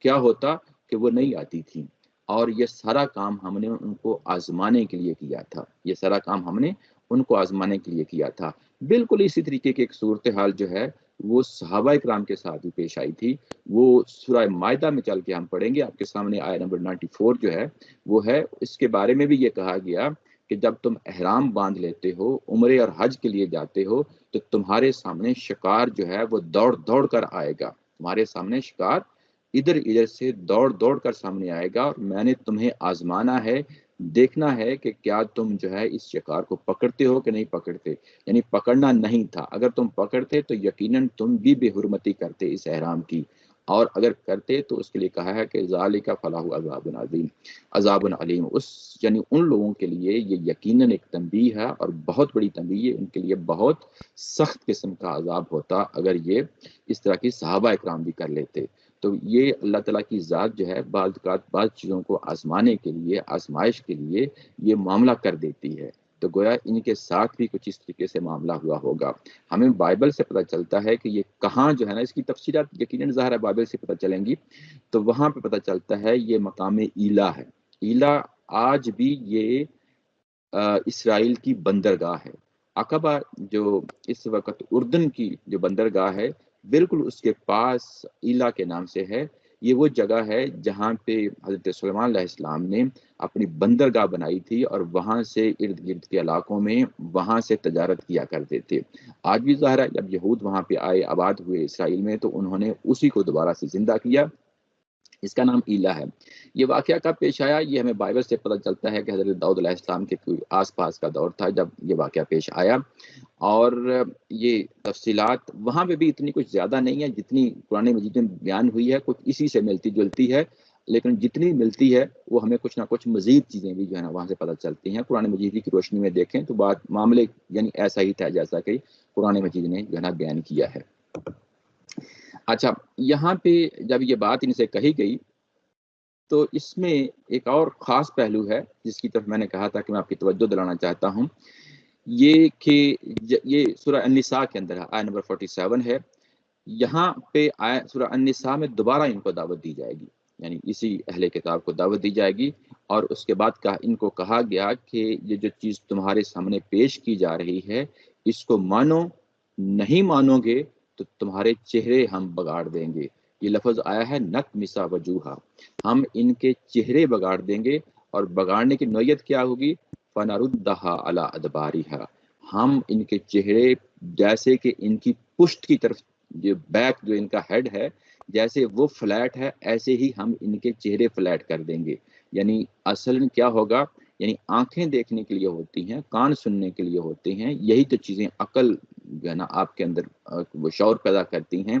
کیا ہوتا کہ وہ نہیں آتی تھی، اور یہ سارا کام ہم نے ان کو آزمانے کے لیے کیا تھا، یہ سارا کام ہم نے ان کو آزمانے کے لیے کیا تھا۔ بالکل اسی طریقے کی ایک صورتحال جو ہے وہ صحابہ اکرام کے ساتھ بھی پیش آئی تھی۔ وہ سورہ مائدہ میں چل کے ہم پڑھیں گے، آپ کے سامنے آیت نمبر 94 جو ہے وہ ہے، اس کے بارے میں بھی یہ کہا گیا کہ جب تم احرام باندھ لیتے ہو، عمرے اور حج کے لیے جاتے ہو، تو تمہارے سامنے شکار جو ہے وہ دوڑ دوڑ کر آئے گا، تمہارے سامنے شکار ادھر ادھر سے دوڑ دوڑ کر سامنے آئے گا، اور میں نے تمہیں آزمانا ہے، دیکھنا ہے کہ کیا تم جو ہے اس شکار کو پکڑتے ہو کہ نہیں پکڑتے، یعنی پکڑنا نہیں تھا، اگر تم پکڑتے تو یقیناً تم بھی بے حرمتی کرتے اس احرام کی، اور اگر کرتے تو اس کے لیے کہا ہے کہ ذالک فلاح عذاب عظیم، عذاب علیم، اس یعنی ان لوگوں کے لیے یہ یقیناً ایک تنبیہ ہے اور بہت بڑی تنبیہ ہے، ان کے لیے بہت سخت قسم کا عذاب ہوتا اگر یہ اس طرح کی صحابہ اکرام بھی کر لیتے۔ تو یہ اللہ تعالیٰ کی ذات جو ہے بعض اوقات بعض چیزوں کو آزمانے کے لیے، آزمائش کے لیے یہ معاملہ کر دیتی ہے، تو گویا ان کے ساتھ بھی کچھ اس طریقے سے معاملہ ہوا ہوگا۔ ہمیں بائبل سے پتہ چلتا ہے کہ یہ کہاں جو ہے نا، اس کی تفصیلات یقیناً ظاہر ہے بائبل سے پتہ چلیں گی، تو وہاں پہ پتہ چلتا ہے یہ مقام ایلا ہے۔ ایلا آج بھی یہ اسرائیل کی بندرگاہ ہے۔ عقبہ جو اس وقت اردن کی جو بندرگاہ ہے بالکل اس کے پاس ایلا کے نام سے ہے، یہ وہ جگہ ہے جہاں پہ حضرت سلیمان علیہ السلام نے اپنی بندرگاہ بنائی تھی، اور وہاں سے ارد گرد کے علاقوں میں وہاں سے تجارت کیا کرتے تھے۔ آج بھی ظاہر ہے جب یہود وہاں پہ آئے، آباد ہوئے اسرائیل میں، تو انہوں نے اسی کو دوبارہ سے زندہ کیا، اس کا نام ایلا ہے۔ یہ واقعہ کب پیش آیا؟ یہ ہمیں بائبل سے پتہ چلتا ہے کہ حضرت داؤد علیہ السلام کے کوئی آس پاس کا دور تھا جب یہ واقعہ پیش آیا، اور یہ تفصیلات وہاں پہ بھی اتنی کچھ زیادہ نہیں ہے جتنی قرآن مجید میں بیان ہوئی ہے، کچھ اسی سے ملتی جلتی ہے، لیکن جتنی ملتی ہے وہ ہمیں کچھ نہ کچھ مزید چیزیں بھی جو ہے نا وہاں سے پتہ چلتی ہیں۔ قرآن مجید کی روشنی میں دیکھیں تو بات معاملے یعنی ایسا ہی تھا جیسا کہ قرآن مجید نے جو ہے نا بیان کیا ہے۔ اچھا، یہاں پہ جب یہ بات ان سے کہی گئی تو اس میں ایک اور خاص پہلو ہے جس کی طرف میں نے کہا تھا کہ میں آپ کی توجہ دلانا چاہتا ہوں، یہ کہ یہ سورہ النساء کے اندر ہے، آیت نمبر 47 ہے۔ یہاں پہ سورہ النساء میں دوبارہ ان کو دعوت دی جائے گی، یعنی اسی اہل کتاب کو دعوت دی جائے گی، اور اس کے بعد ان کو کہا گیا کہ یہ جو چیز تمہارے سامنے پیش کی جا رہی ہے اس کو مانو، نہیں مانو گے تو تمہارے چہرے ہم بگاڑ دیں گے۔ یہ لفظ آیا ہے نت مسا وجوہا، ہم ان کے چہرے بگاڑ دیں گے، اور بگاڑنے کی نوعیت کیا ہوگی؟ فنردھا علی ادبارہا، ہم ان کے چہرے جیسے کہ ان کی پشت کی طرف، جو بیک جو ان کا ہیڈ ہے جیسے وہ فلیٹ ہے ایسے ہی ہم ان کے چہرے فلیٹ کر دیں گے۔ یعنی اصل میں کیا ہوگا؟ یعنی آنکھیں دیکھنے کے لیے ہوتی ہیں، کان سننے کے لیے ہوتے ہیں، یہی تو چیزیں عقل جو ہے نا آپ کے اندر وہ شعور پیدا کرتی ہیں،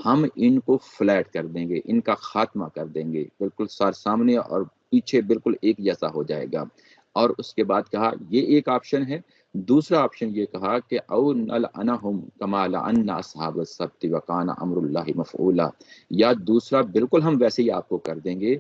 ہم ان کو فلیٹ کر دیں گے، ان کا خاتمہ کر دیں گے، بالکل سامنے اور پیچھے بالکل ایک جیسا ہو جائے گا۔ اور اس کے بعد کہا یہ ایک آپشن ہے، دوسرا آپشن یہ کہا کہ او نلعنہم کما لعنا اصحاب السبت وکان امر اللہ مفعولا، یا دوسرا بالکل ہم ویسے ہی آپ کو کر دیں گے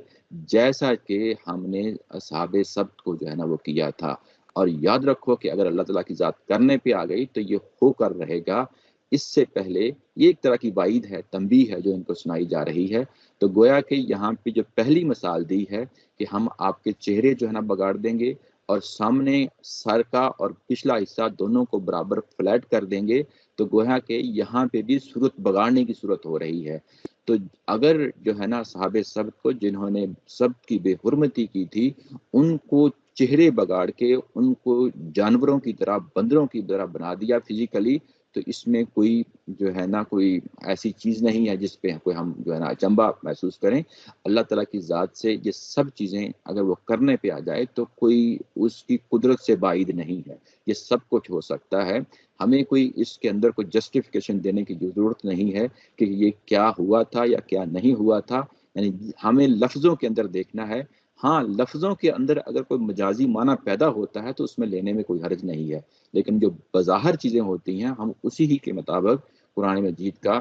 جیسا کہ ہم نے اصحاب سبت کو جو ہے نا وہ کیا تھا۔ اور یاد رکھو کہ اگر اللہ تعالیٰ کی ذات کرنے پہ آ گئی تو یہ ہو کر رہے گا۔ اس سے پہلے یہ ایک طرح کی وعید ہے، تنبیہ ہے جو ان کو سنائی جا رہی ہے۔ تو گویا کہ یہاں پہ جو پہلی مثال دی ہے کہ ہم آپ کے چہرے جو ہے نا بگاڑ دیں گے، اور سامنے سر کا اور پچھلا حصہ دونوں کو برابر فلیٹ کر دیں گے، تو گویا کہ یہاں پہ بھی صورت بگاڑنے کی صورت ہو رہی ہے۔ تو اگر جو ہے نا صحاب سبت کو جنہوں نے سبت کی بے حرمتی کی تھی، ان کو چہرے بگاڑ کے ان کو جانوروں کی طرح، بندروں کی طرح بنا دیا فزیکلی، تو اس میں کوئی جو ہے نا کوئی ایسی چیز نہیں ہے جس پہ کوئی ہم جو ہے نا اچنبا محسوس کریں۔ اللہ تعالیٰ کی ذات سے یہ سب چیزیں اگر وہ کرنے پہ آ جائے تو کوئی اس کی قدرت سے بعید نہیں ہے، یہ سب کچھ ہو سکتا ہے۔ ہمیں کوئی اس کے اندر کوئی جسٹیفیکیشن دینے کی ضرورت نہیں ہے کہ یہ کیا ہوا تھا یا کیا نہیں ہوا تھا، یعنی ہمیں لفظوں کے اندر دیکھنا ہے۔ ہاں، لفظوں کے اندر اگر کوئی مجازی معنی پیدا ہوتا ہے تو اس میں لینے میں کوئی حرج نہیں ہے، لیکن جو بظاہر چیزیں ہوتی ہیں ہم اسی ہی کے مطابق قرآن مجید کا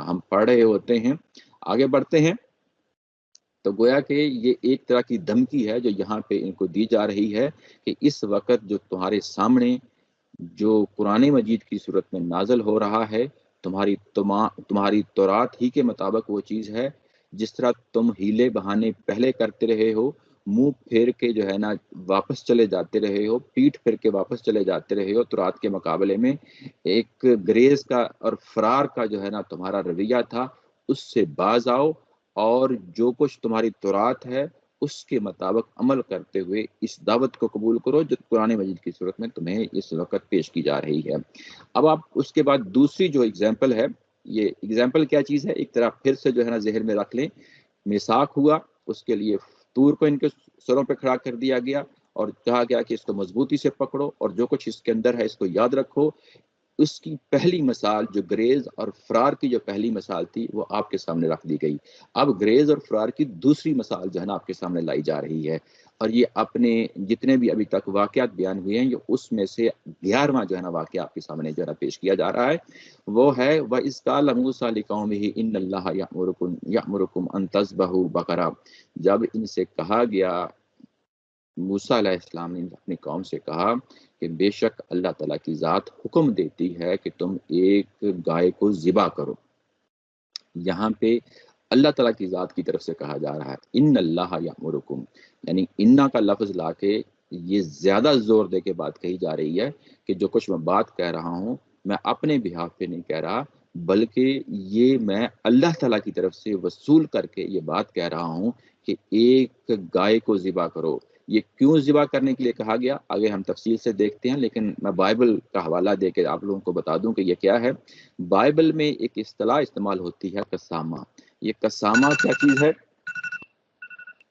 ہم پڑھ رہے ہوتے ہیں۔ آگے بڑھتے ہیں تو گویا کہ یہ ایک طرح کی دھمکی ہے جو یہاں پہ ان کو دی جا رہی ہے کہ اس وقت جو تمہارے سامنے جو قرآن مجید کی صورت میں نازل ہو رہا ہے، تمہاری تورات ہی کے مطابق وہ چیز ہے، جس طرح تم ہیلے بہانے پہلے کرتے رہے ہو، منہ پھیر کے جو ہے نا واپس چلے جاتے رہے ہو، پیٹھ پھیر کے واپس چلے جاتے رہے ہو تورات کے مقابلے میں، ایک گریز کا اور فرار کا جو ہے نا تمہارا رویہ تھا، اس سے باز آؤ، اور جو کچھ تمہاری تورات ہے اس کے مطابق عمل کرتے ہوئے اس دعوت کو قبول کرو جو قرآن مجید کی صورت میں تمہیں اس وقت پیش کی جا رہی ہے۔ اب آپ اس کے بعد دوسری جو اگزامپل ہے، یہ اگزامپل کیا چیز ہے؟ ایک طرح پھر سے جو ہے نا ذہن میں رکھ لیں، میثاق ہوا، اس کے لیے طور کو ان کے سروں پہ کھڑا کر دیا گیا اور کہا گیا کہ اس کو مضبوطی سے پکڑو اور جو کچھ اس کے اندر ہے اس کو یاد رکھو۔ اس کی پہلی مثال جو گریز اور فرار کی جو پہلی مثال تھی وہ آپ کے سامنے رکھ دی گئی۔ اب گریز اور فرار کی دوسری مثال جو ہے نا آپ کے سامنے لائی جا رہی ہے، اور یہ اپنے جتنے بھی ابھی تک واقعات بیان ہوئے ہیں یہ اس میں سے 11واں جو ہے نا واقعہ آپ کے سامنے جو ہے نا پیش کیا جا رہا ہے، وہ ہے وَإِذْ قَالَ مُوسَىٰ لِقَوْمِهِ إِنَّ اللَّهَ يَأْمُرُكُمْ أَن تَذْبَحُوا بَقَرَةً، جب ان سے کہا گیا، موسیٰ علیہ السلام نے اپنی قوم سے کہا کہ بے شک اللہ تعالیٰ کی ذات حکم دیتی ہے کہ تم ایک گائے کو ذبح کرو۔ یہاں پہ اللہ تعالیٰ کی ذات کی طرف سے کہا جا رہا ہے ان اللہ یامرکم، یعنی انا کا لفظ لا کے یہ زیادہ زور دے کے بات کہی جا رہی ہے کہ جو کچھ میں بات کہہ رہا ہوں میں اپنے بہاف پہ نہیں کہہ رہا، بلکہ یہ میں اللہ تعالیٰ کی طرف سے وصول کر کے یہ بات کہہ رہا ہوں کہ ایک گائے کو ذبح کرو۔ یہ کیوں ذبح کرنے کے لیے کہا گیا آگے ہم تفصیل سے دیکھتے ہیں، لیکن میں بائبل کا حوالہ دے کے آپ لوگوں کو بتا دوں کہ یہ کیا ہے۔ بائبل میں ایک اصطلاح استعمال ہوتی ہے قسامہ۔ یہ قسامہ کیا چیز ہے؟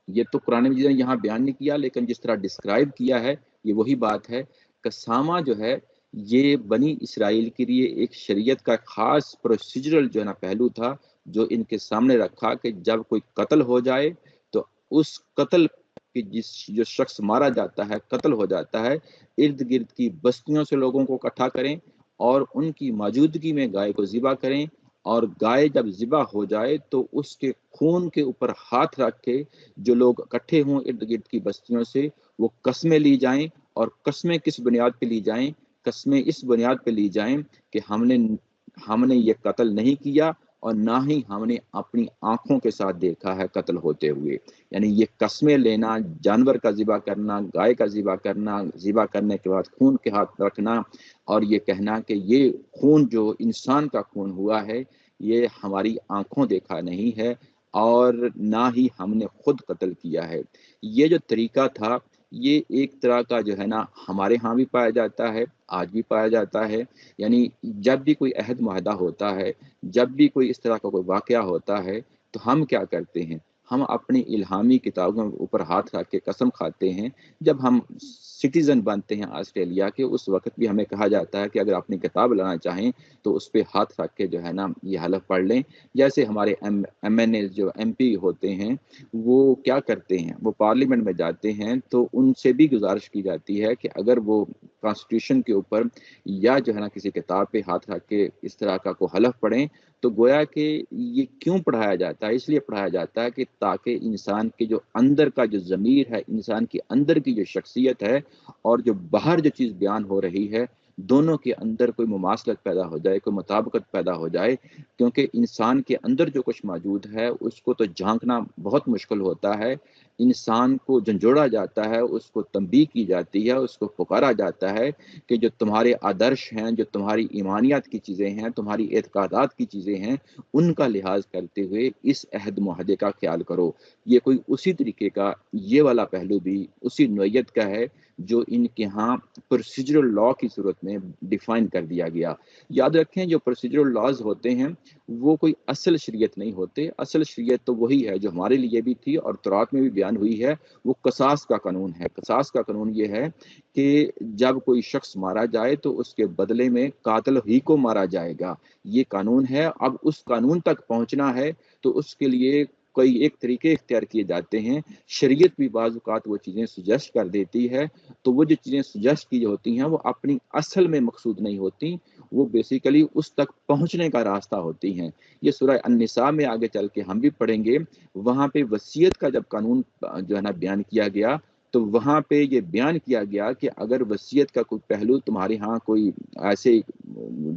یہ تو قرآن مجید نے یہاں بیان نہیں کیا، لیکن جس طرح ڈسکرائب کیا ہے یہ وہی بات ہے۔ قسامہ جو ہے یہ بنی اسرائیل کے لیے ایک شریعت کا خاص پروسیجرل جو ہے نا پہلو تھا، جو ان کے سامنے رکھا کہ جب کوئی قتل ہو جائے تو اس قتل کی جو شخص مارا جاتا ہے، قتل ہو جاتا ہے، ارد گرد کی بستیوں سے لوگوں کو اکٹھا کریں اور ان کی موجودگی میں گائے کو ذبح کریں، اور گائے جب ذبح ہو جائے تو اس کے خون کے اوپر ہاتھ رکھ کے جو لوگ اکٹھے ہوں ارد گرد کی بستیوں سے، وہ قسمیں لی جائیں۔ اور قسمیں کس بنیاد پہ لی جائیں؟ قسمیں اس بنیاد پہ لی جائیں کہ ہم نے یہ قتل نہیں کیا اور نہ ہی ہم نے اپنی آنکھوں کے ساتھ دیکھا ہے قتل ہوتے ہوئے۔ یعنی یہ قسمیں لینا، جانور کا ذبح کرنا، گائے کا ذبح کرنا، ذبح کرنے کے بعد خون کے ہاتھ رکھنا اور یہ کہنا کہ یہ خون جو انسان کا خون ہوا ہے یہ ہماری آنکھوں دیکھا نہیں ہے اور نہ ہی ہم نے خود قتل کیا ہے۔ یہ جو طریقہ تھا یہ ایک طرح کا جو ہے نا ہمارے ہاں بھی پایا جاتا ہے، آج بھی پایا جاتا ہے۔ یعنی جب بھی کوئی عہد معاہدہ ہوتا ہے، جب بھی کوئی اس طرح کا کوئی واقعہ ہوتا ہے تو ہم کیا کرتے ہیں؟ ہم اپنی الہامی کتابوں کے اوپر ہاتھ رکھ کے قسم کھاتے ہیں۔ جب ہم سٹیزن بنتے ہیں آسٹریلیا کے، اس وقت بھی ہمیں کہا جاتا ہے کہ اگر اپنی کتاب لانا چاہیں تو اس پہ ہاتھ رکھ کے جو ہے نا یہ حلف پڑھ لیں۔ جیسے ہمارے ایم این اے جو ایم پی ہوتے ہیں وہ کیا کرتے ہیں، وہ پارلیمنٹ میں جاتے ہیں تو ان سے بھی گزارش کی جاتی ہے کہ اگر وہ کانسٹیٹیوشن کے اوپر یا جو ہے نا کسی کتاب پہ ہاتھ رکھ کے اس طرح کا کو حلف پڑھیں، تو گویا کہ یہ کیوں پڑھایا جاتا ہے؟ اس لیے پڑھایا جاتا ہے کہ تاکہ انسان کے جو اندر کا جو ضمیر ہے، انسان کے اندر کی جو شخصیت ہے اور جو باہر جو چیز بیان ہو رہی ہے، دونوں کے اندر کوئی مماثلت پیدا ہو جائے، کوئی مطابقت پیدا ہو جائے۔ کیونکہ انسان کے اندر جو کچھ موجود ہے اس کو تو جھانکنا بہت مشکل ہوتا ہے، انسان کو جھنجھوڑا جاتا ہے، اس کو تنبیہ کی جاتی ہے، اس کو پکارا جاتا ہے کہ جو تمہارے آدرش ہیں، جو تمہاری ایمانیات کی چیزیں ہیں، تمہاری اعتقادات کی چیزیں ہیں، ان کا لحاظ کرتے ہوئے اس عہد معاہدے کا خیال کرو۔ یہ کوئی اسی طریقے کا یہ والا پہلو بھی اسی نوعیت کا ہے جو ان کے ہاں پروسیجرل لا کی صورت میں ڈیفائن کر دیا گیا۔ یاد رکھیں جو پروسیجرل لاز ہوتے ہیں وہ کوئی اصل شریعت نہیں ہوتے۔ اصل شریعت تو وہی ہے جو ہمارے لیے بھی تھی اور تورات میں بھی بیان ہوئی ہے، وہ قصاص کا قانون ہے۔ قصاص کا قانون یہ ہے کہ جب کوئی شخص مارا جائے تو اس کے بدلے میں قاتل ہی کو مارا جائے گا، یہ قانون ہے۔ اب اس قانون تک پہنچنا ہے تو اس کے لیے کوئی ایک طریقے اختیار کیے جاتے ہیں۔ شریعت بھی بعض اوقات وہ چیزیں سجیسٹ کر دیتی ہے، تو وہ جو چیزیں سجیسٹ کی ہوتی ہیں وہ اپنی اصل میں مقصود نہیں ہوتی، وہ بیسیکلی اس تک پہنچنے کا راستہ ہوتی ہیں۔ یہ سورہ النساء میں آگے چل کے ہم بھی پڑھیں گے، وہاں پہ وصیت کا جب قانون جو ہے نا بیان کیا گیا تو وہاں پہ یہ بیان کیا گیا کہ اگر وصیت کا کوئی پہلو تمہارے ہاں کوئی ایسے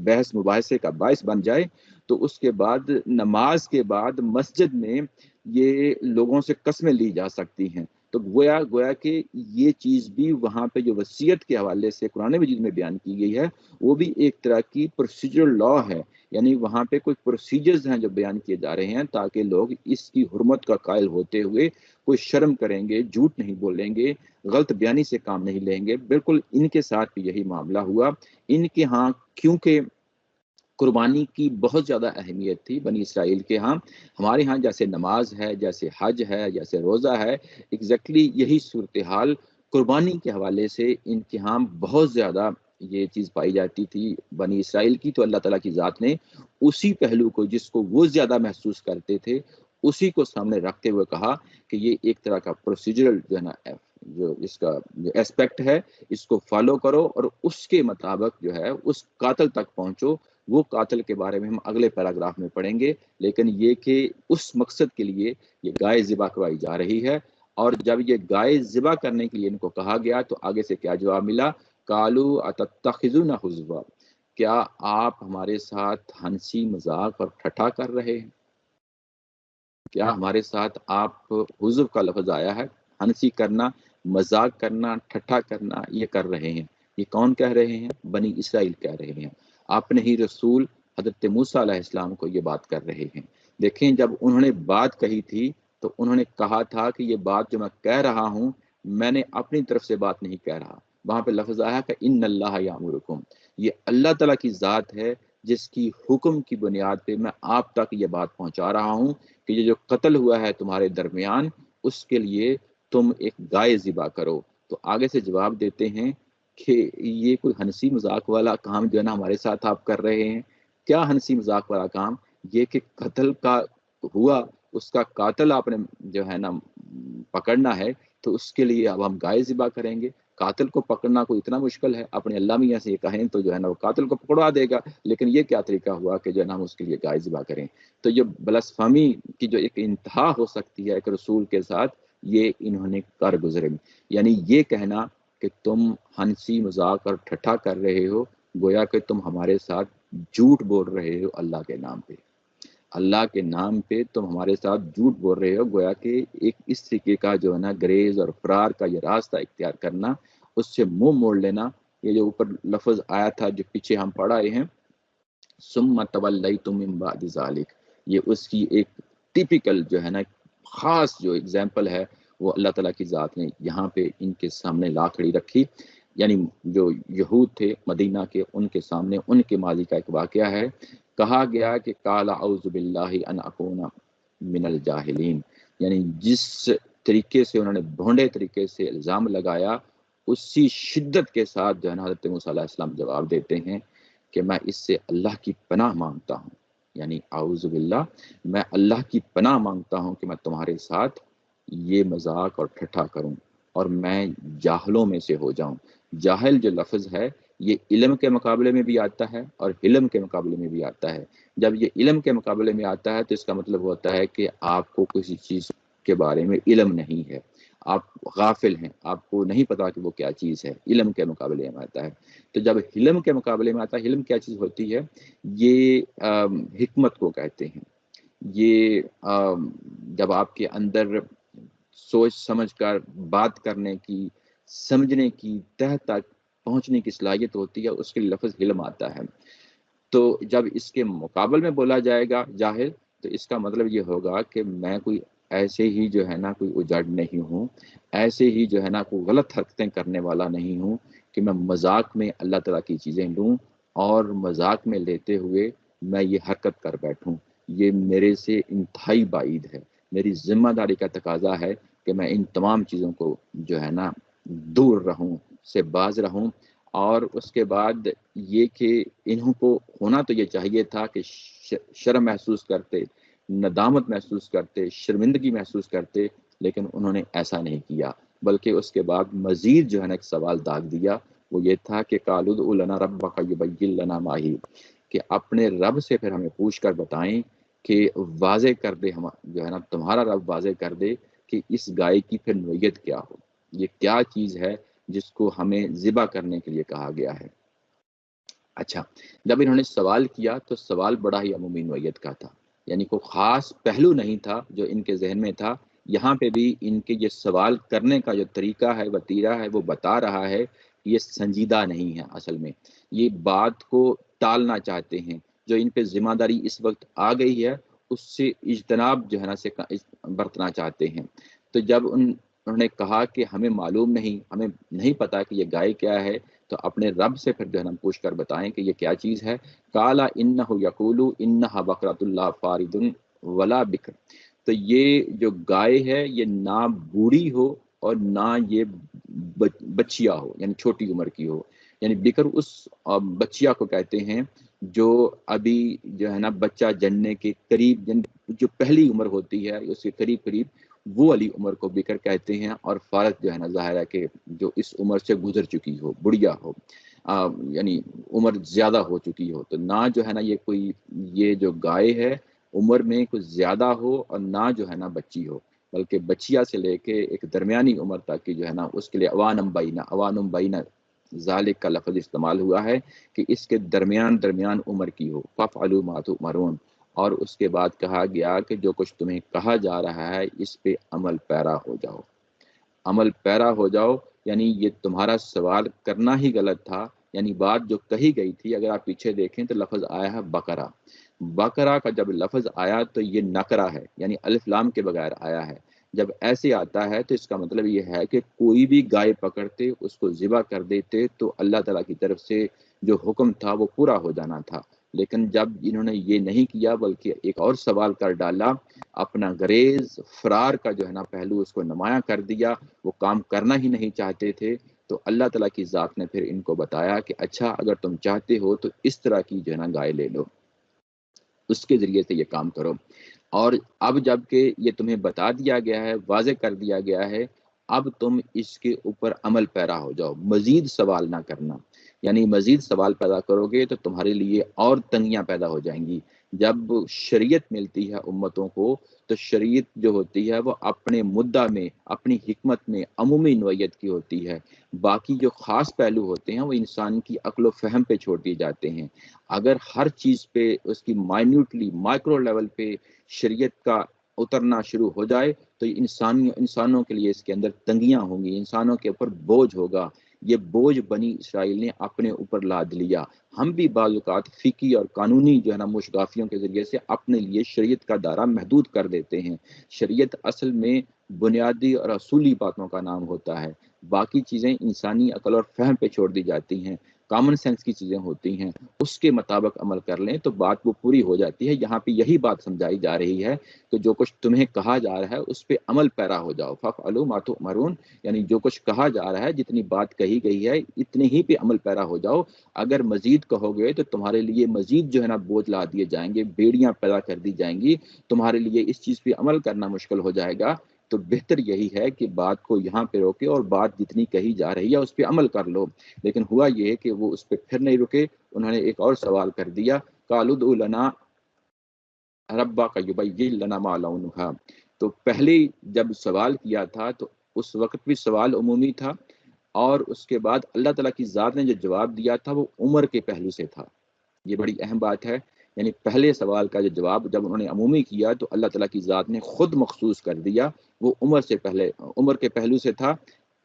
بحث مباحثے کا باعث بن جائے تو اس کے بعد نماز کے بعد مسجد میں یہ لوگوں سے قسمیں لی جا سکتی ہیں۔ تو گویا کہ یہ چیز بھی وہاں پہ جو وصیت کے حوالے سے قرآن مجید میں بیان کی گئی ہے وہ بھی ایک طرح کی پروسیجرل لا ہے۔ یعنی وہاں پہ کوئی پروسیجرز ہیں جو بیان کیے جا رہے ہیں تاکہ لوگ اس کی حرمت کا قائل ہوتے ہوئے کوئی شرم کریں گے، جھوٹ نہیں بولیں گے، غلط بیانی سے کام نہیں لیں گے۔ بالکل ان کے ساتھ بھی یہی معاملہ ہوا۔ ان کے ہاں کیونکہ قربانی کی بہت زیادہ اہمیت تھی بنی اسرائیل کے ہاں، ہمارے ہاں جیسے نماز ہے، جیسے حج ہے، جیسے روزہ ہے، ایگزیکٹلی یہی صورتحال قربانی کے حوالے سے ان کے ہاں بہت زیادہ یہ چیز پائی جاتی تھی بنی اسرائیل کی۔ تو اللہ تعالیٰ کی ذات نے اسی پہلو کو جس کو وہ زیادہ محسوس کرتے تھے اسی کو سامنے رکھتے ہوئے کہا کہ یہ ایک طرح کا پروسیجرل جو ہے نا جو اس کا جو ایسپیکٹ ہے اس کو فالو کرو اور اس کے مطابق جو ہے اس قاتل تک پہنچو۔ وہ قاتل کے بارے میں ہم اگلے پیراگراف میں پڑھیں گے، لیکن یہ کہ اس مقصد کے لیے یہ گائے ذبح کروائی جا رہی ہے۔ اور جب یہ گائے ذبح کرنے کے لیے ان کو کہا گیا تو آگے سے کیا جواب ملا؟ قالو اتتخذون حزوا، کیا آپ ہمارے ساتھ ہنسی مذاق اور ٹھٹھا کر رہے ہیں؟ کیا ہمارے ساتھ آپ حزو کا لفظ آیا ہے، ہنسی کرنا، مذاق کرنا، ٹھٹھا کرنا، یہ کر رہے ہیں؟ یہ کون کہہ رہے ہیں؟ بنی اسرائیل کہہ رہے ہیں، اپنے ہی رسول حضرت موسیٰ علیہ السلام کو یہ بات کر رہے ہیں۔ دیکھیں جب انہوں نے بات کہی تھی تو انہوں نے کہا تھا کہ یہ بات جو میں کہہ رہا ہوں میں نے اپنی طرف سے بات نہیں کہہ رہا۔ وہاں پہ لفظ آیا کہ ان اللہ یامرکم، یہ اللہ تعالیٰ کی ذات ہے جس کی حکم کی بنیاد پہ میں آپ تک یہ بات پہنچا رہا ہوں کہ یہ جو قتل ہوا ہے تمہارے درمیان اس کے لیے تم ایک گائے ذبح کرو۔ تو آگے سے جواب دیتے ہیں کہ یہ کوئی ہنسی مذاق والا کام جو ہے نا ہمارے ساتھ آپ کر رہے ہیں۔ کیا ہنسی مذاق والا کام؟ یہ کہ قتل کا ہوا، اس کا قاتل آپ نے جو ہے نا پکڑنا ہے، تو اس کے لیے اب ہم گائے ذبح کریں گے؟ قاتل کو پکڑنا کوئی اتنا مشکل ہے؟ اپنے اللہ میاں سے یہ کہیں تو جو ہے نا وہ قاتل کو پکڑوا دے گا، لیکن یہ کیا طریقہ ہوا کہ جو ہے نا ہم اس کے لیے گائے ذبح کریں؟ تو یہ بلسفمی کی جو ایک انتہا ہو سکتی ہے ایک رسول کے ساتھ، یہ انہوں نے کر گزرے۔ یعنی یہ کہنا کہ تم ہنسی مذاق اور ٹھٹھا کر رہے ہو، گویا کہ تم ہمارے ساتھ جھوٹ بول رہے ہو اللہ کے نام پہ، اللہ کے نام پہ تم ہمارے ساتھ جھوٹ بول رہے ہو۔ گویا کہ ایک اس طریقے کا جو ہے نا گریز اور فرار کا یہ راستہ اختیار کرنا، اس سے منہ موڑ لینا، یہ جو اوپر لفظ آیا تھا جو پیچھے ہم پڑھ آئے ہیں، ثم تولیتم من بعد ذلک، یہ اس کی ایک ٹیپیکل جو ہے نا خاص جو اگزامپل ہے وہ اللہ تعالیٰ کی ذات نے یہاں پہ ان کے سامنے لا کھڑی رکھی۔ یعنی جو یہود تھے مدینہ کے، ان کے سامنے ان کے ماضی کا ایک واقعہ ہے۔ کہا گیا کہ قال اعوذ باللہ ان اکون من الجاہلین، یعنی جس طریقے سے انہوں نے بھونڈے طریقے سے الزام لگایا، اسی شدت کے ساتھ جو ہے نا حضرت موسیٰ علیہ السلام جواب دیتے ہیں کہ میں اس سے اللہ کی پناہ مانگتا ہوں، یعنی اعوذ باللہ، میں اللہ کی پناہ مانگتا ہوں کہ میں تمہارے ساتھ یہ مذاق اور ٹھٹھا کروں اور میں جاہلوں میں سے ہو جاؤں۔ جاہل جو لفظ ہے یہ علم کے مقابلے میں بھی آتا ہے اور علم کے مقابلے میں بھی آتا ہے۔ جب یہ علم کے مقابلے میں آتا ہے تو اس کا مطلب ہوتا ہے کہ آپ کو کسی چیز کے بارے میں علم نہیں ہے، آپ غافل ہیں، آپ کو نہیں پتا کہ وہ کیا چیز ہے، علم کے مقابلے میں آتا ہے۔ تو جب علم کے مقابلے میں آتا ہے، علم کیا چیز ہوتی ہے؟ یہ حکمت کو کہتے ہیں۔ یہ جب آپ کے اندر سوچ سمجھ کر بات کرنے کی، سمجھنے کی، تہ تک پہنچنے کی صلاحیت ہوتی ہے، اس کے لفظ علم آتا ہے۔ تو جب اس کے مقابل میں بولا جائے گا جاہل، تو اس کا مطلب یہ ہوگا کہ میں کوئی ایسے ہی جو ہے نا کوئی اجڑ نہیں ہوں، ایسے ہی جو ہے نا کوئی غلط حرکتیں کرنے والا نہیں ہوں کہ میں مذاق میں اللہ تعالیٰ کی چیزیں لوں اور مذاق میں لیتے ہوئے میں یہ حرکت کر بیٹھوں۔ یہ میرے سے انتہائی بعید ہے۔ میری ذمہ داری کا تقاضا ہے کہ میں ان تمام چیزوں کو جو ہے نا دور رہوں، سے باز رہوں۔ اور اس کے بعد یہ کہ انہوں کو ہونا تو یہ چاہیے تھا کہ شرم محسوس کرتے، ندامت محسوس کرتے، شرمندگی محسوس کرتے، لیکن انہوں نے ایسا نہیں کیا، بلکہ اس کے بعد مزید جو ہے نا ایک سوال داغ دیا، وہ یہ تھا کہ قالوا ادع لنا ربک یبین لنا ما ہی، کہ اپنے رب سے پھر ہمیں پوچھ کر بتائیں کہ واضح کر دے، ہم جو ہے نا تمہارا رب واضح کر دے کہ اس گائے کی پھر نوعیت کیا ہو، یہ کیا چیز ہے جس کو ہمیں ذبح کرنے کے لیے کہا گیا ہے۔ اچھا، جب انہوں نے سوال کیا تو سوال بڑا ہی عمومی نوعیت کا تھا، یعنی کوئی خاص پہلو نہیں تھا جو ان کے ذہن میں تھا۔ یہاں پہ بھی ان کے یہ سوال کرنے کا جو طریقہ ہے، وتیرہ ہے، وہ بتا رہا ہے کہ یہ سنجیدہ نہیں ہے، اصل میں یہ بات کو ٹالنا چاہتے ہیں۔ جو ان پہ ذمہ داری اس وقت آ گئی ہے اس سے اجتناب جو ہے نا سے برتنا چاہتے ہیں۔ تو جب انہوں نے کہا کہ ہمیں معلوم نہیں، ہمیں نہیں پتا کہ یہ گائے کیا ہے، تو اپنے رب سے پھر جو ہے نا پوچھ کر بتائیں کہ یہ کیا چیز ہے۔ کالا انہ یقول انہا بقرۃ لا فارض ولا بکر، تو یہ جو گائے ہے یہ نہ بوڑھی ہو اور نہ یہ بچیا ہو، یعنی چھوٹی عمر کی ہو۔ یعنی بکر اس بچیا کو کہتے ہیں جو ابھی جو ہے نا بچہ جننے کے قریب، یعنی جو پہلی عمر ہوتی ہے اس کے قریب قریب، وہ والی عمر کو بکر کہتے ہیں۔ اور فارغ جو ہے نا ظاہر ہے کہ جو اس عمر سے گزر چکی ہو، بڑھیا ہو، یعنی عمر زیادہ ہو چکی ہو۔ تو نہ جو ہے نا یہ کوئی یہ جو گائے ہے عمر میں کچھ زیادہ ہو اور نہ جو ہے نا بچی ہو، بلکہ بچیا سے لے کے ایک درمیانی عمر تک کی جو ہے نا اس کے لیے اوانم بینہ ذالک کا لفظ استعمال ہوا ہے کہ اس کے درمیان عمر کی ہو۔ فافعلوا ما تؤمرون، اور اس کے بعد کہا گیا کہ جو کچھ تمہیں کہا جا رہا ہے اس پہ عمل پیرا ہو جاؤ، عمل پیرا ہو جاؤ۔ یعنی یہ تمہارا سوال کرنا ہی غلط تھا، یعنی بات جو کہی گئی تھی، اگر آپ پیچھے دیکھیں تو لفظ آیا ہے بقرہ۔ بقرہ کا جب لفظ آیا تو یہ نکرہ ہے، یعنی الف لام کے بغیر آیا ہے۔ جب ایسے آتا ہے تو اس کا مطلب یہ ہے کہ کوئی بھی گائے پکڑتے، اس کو ذبح کر دیتے، تو اللہ تعالیٰ کی طرف سے جو حکم تھا وہ پورا ہو جانا تھا۔ لیکن جب انہوں نے یہ نہیں کیا بلکہ ایک اور سوال کر ڈالا، اپنا گریز فرار کا جو ہے نا پہلو اس کو نمایاں کر دیا، وہ کام کرنا ہی نہیں چاہتے تھے، تو اللہ تعالیٰ کی ذات نے پھر ان کو بتایا کہ اچھا اگر تم چاہتے ہو تو اس طرح کی جو ہے نا گائے لے لو، اس کے ذریعے سے یہ کام کرو۔ اور اب جب کہ یہ تمہیں بتا دیا گیا ہے، واضح کر دیا گیا ہے، اب تم اس کے اوپر عمل پیرا ہو جاؤ، مزید سوال نہ کرنا، یعنی مزید سوال پیدا کرو گے تو تمہارے لیے اور تنگیاں پیدا ہو جائیں گی۔ جب شریعت ملتی ہے امتوں کو تو شریعت جو ہوتی ہے وہ اپنے مدعا میں، اپنی حکمت میں عمومی نوعیت کی ہوتی ہے، باقی جو خاص پہلو ہوتے ہیں وہ انسان کی عقل و فہم پہ چھوڑ دیے جاتے ہیں۔ اگر ہر چیز پہ اس کی مائنیوٹلی مائکرو لیول پہ شریعت کا اترنا شروع ہو جائے تو انسانوں کے لیے اس کے اندر تنگیاں ہوں گی، انسانوں کے اوپر بوجھ ہوگا۔ یہ بوجھ بنی اسرائیل نے اپنے اوپر لاد لیا۔ ہم بھی بعض اوقات فقہی اور قانونی جو ہے نا مشگافیوں کے ذریعے سے اپنے لیے شریعت کا دائرہ محدود کر دیتے ہیں۔ شریعت اصل میں بنیادی اور اصولی باتوں کا نام ہوتا ہے، باقی چیزیں انسانی عقل اور فہم پہ چھوڑ دی جاتی ہیں، کامن سینس کی چیزیں ہوتی ہیں، اس کے مطابق عمل کر لیں تو بات وہ پوری ہو جاتی ہے۔ یہاں پہ یہی بات سمجھائی جا رہی ہے کہ جو کچھ تمہیں کہا جا رہا ہے اس پہ عمل پیرا ہو جاؤ، فَافْعَلُوا مَا تُؤْمَرُونَ، یعنی جو کچھ کہا جا رہا ہے، جتنی بات کہی گئی ہے اتنے ہی پہ عمل پیرا ہو جاؤ۔ اگر مزید کہو گے تو تمہارے لیے مزید جو ہے نا بوجھ لا دیے جائیں گے، بیڑیاں پیدا کر دی جائیں گی، تمہارے لیے اس چیز پہ عمل کرنا مشکل ہو جائے گا۔ تو بہتر یہی ہے کہ بات کو یہاں پہ روکے اور بات جتنی کہی جا رہی ہے اس پہ عمل کر لو۔ لیکن ہوا یہ کہ وہ اس پہ پھر نہیں رکے، انہوں نے ایک اور سوال کر دیا، قَالُوا ادْعُ لَنَا رَبَّكَ يُبَيِّن لَنَا مَا لَوْنُهَا۔ تو پہلے جب سوال کیا تھا تو اس وقت بھی سوال عمومی تھا، اور اس کے بعد اللہ تعالیٰ کی ذات نے جو جواب دیا تھا وہ عمر کے پہلو سے تھا۔ یہ بڑی اہم بات ہے، یعنی پہلے سوال کا جو جواب جب انہوں نے عمومی کیا تو اللہ تعالیٰ کی ذات نے خود مخصوص کر دیا، وہ عمر کے پہلو سے تھا۔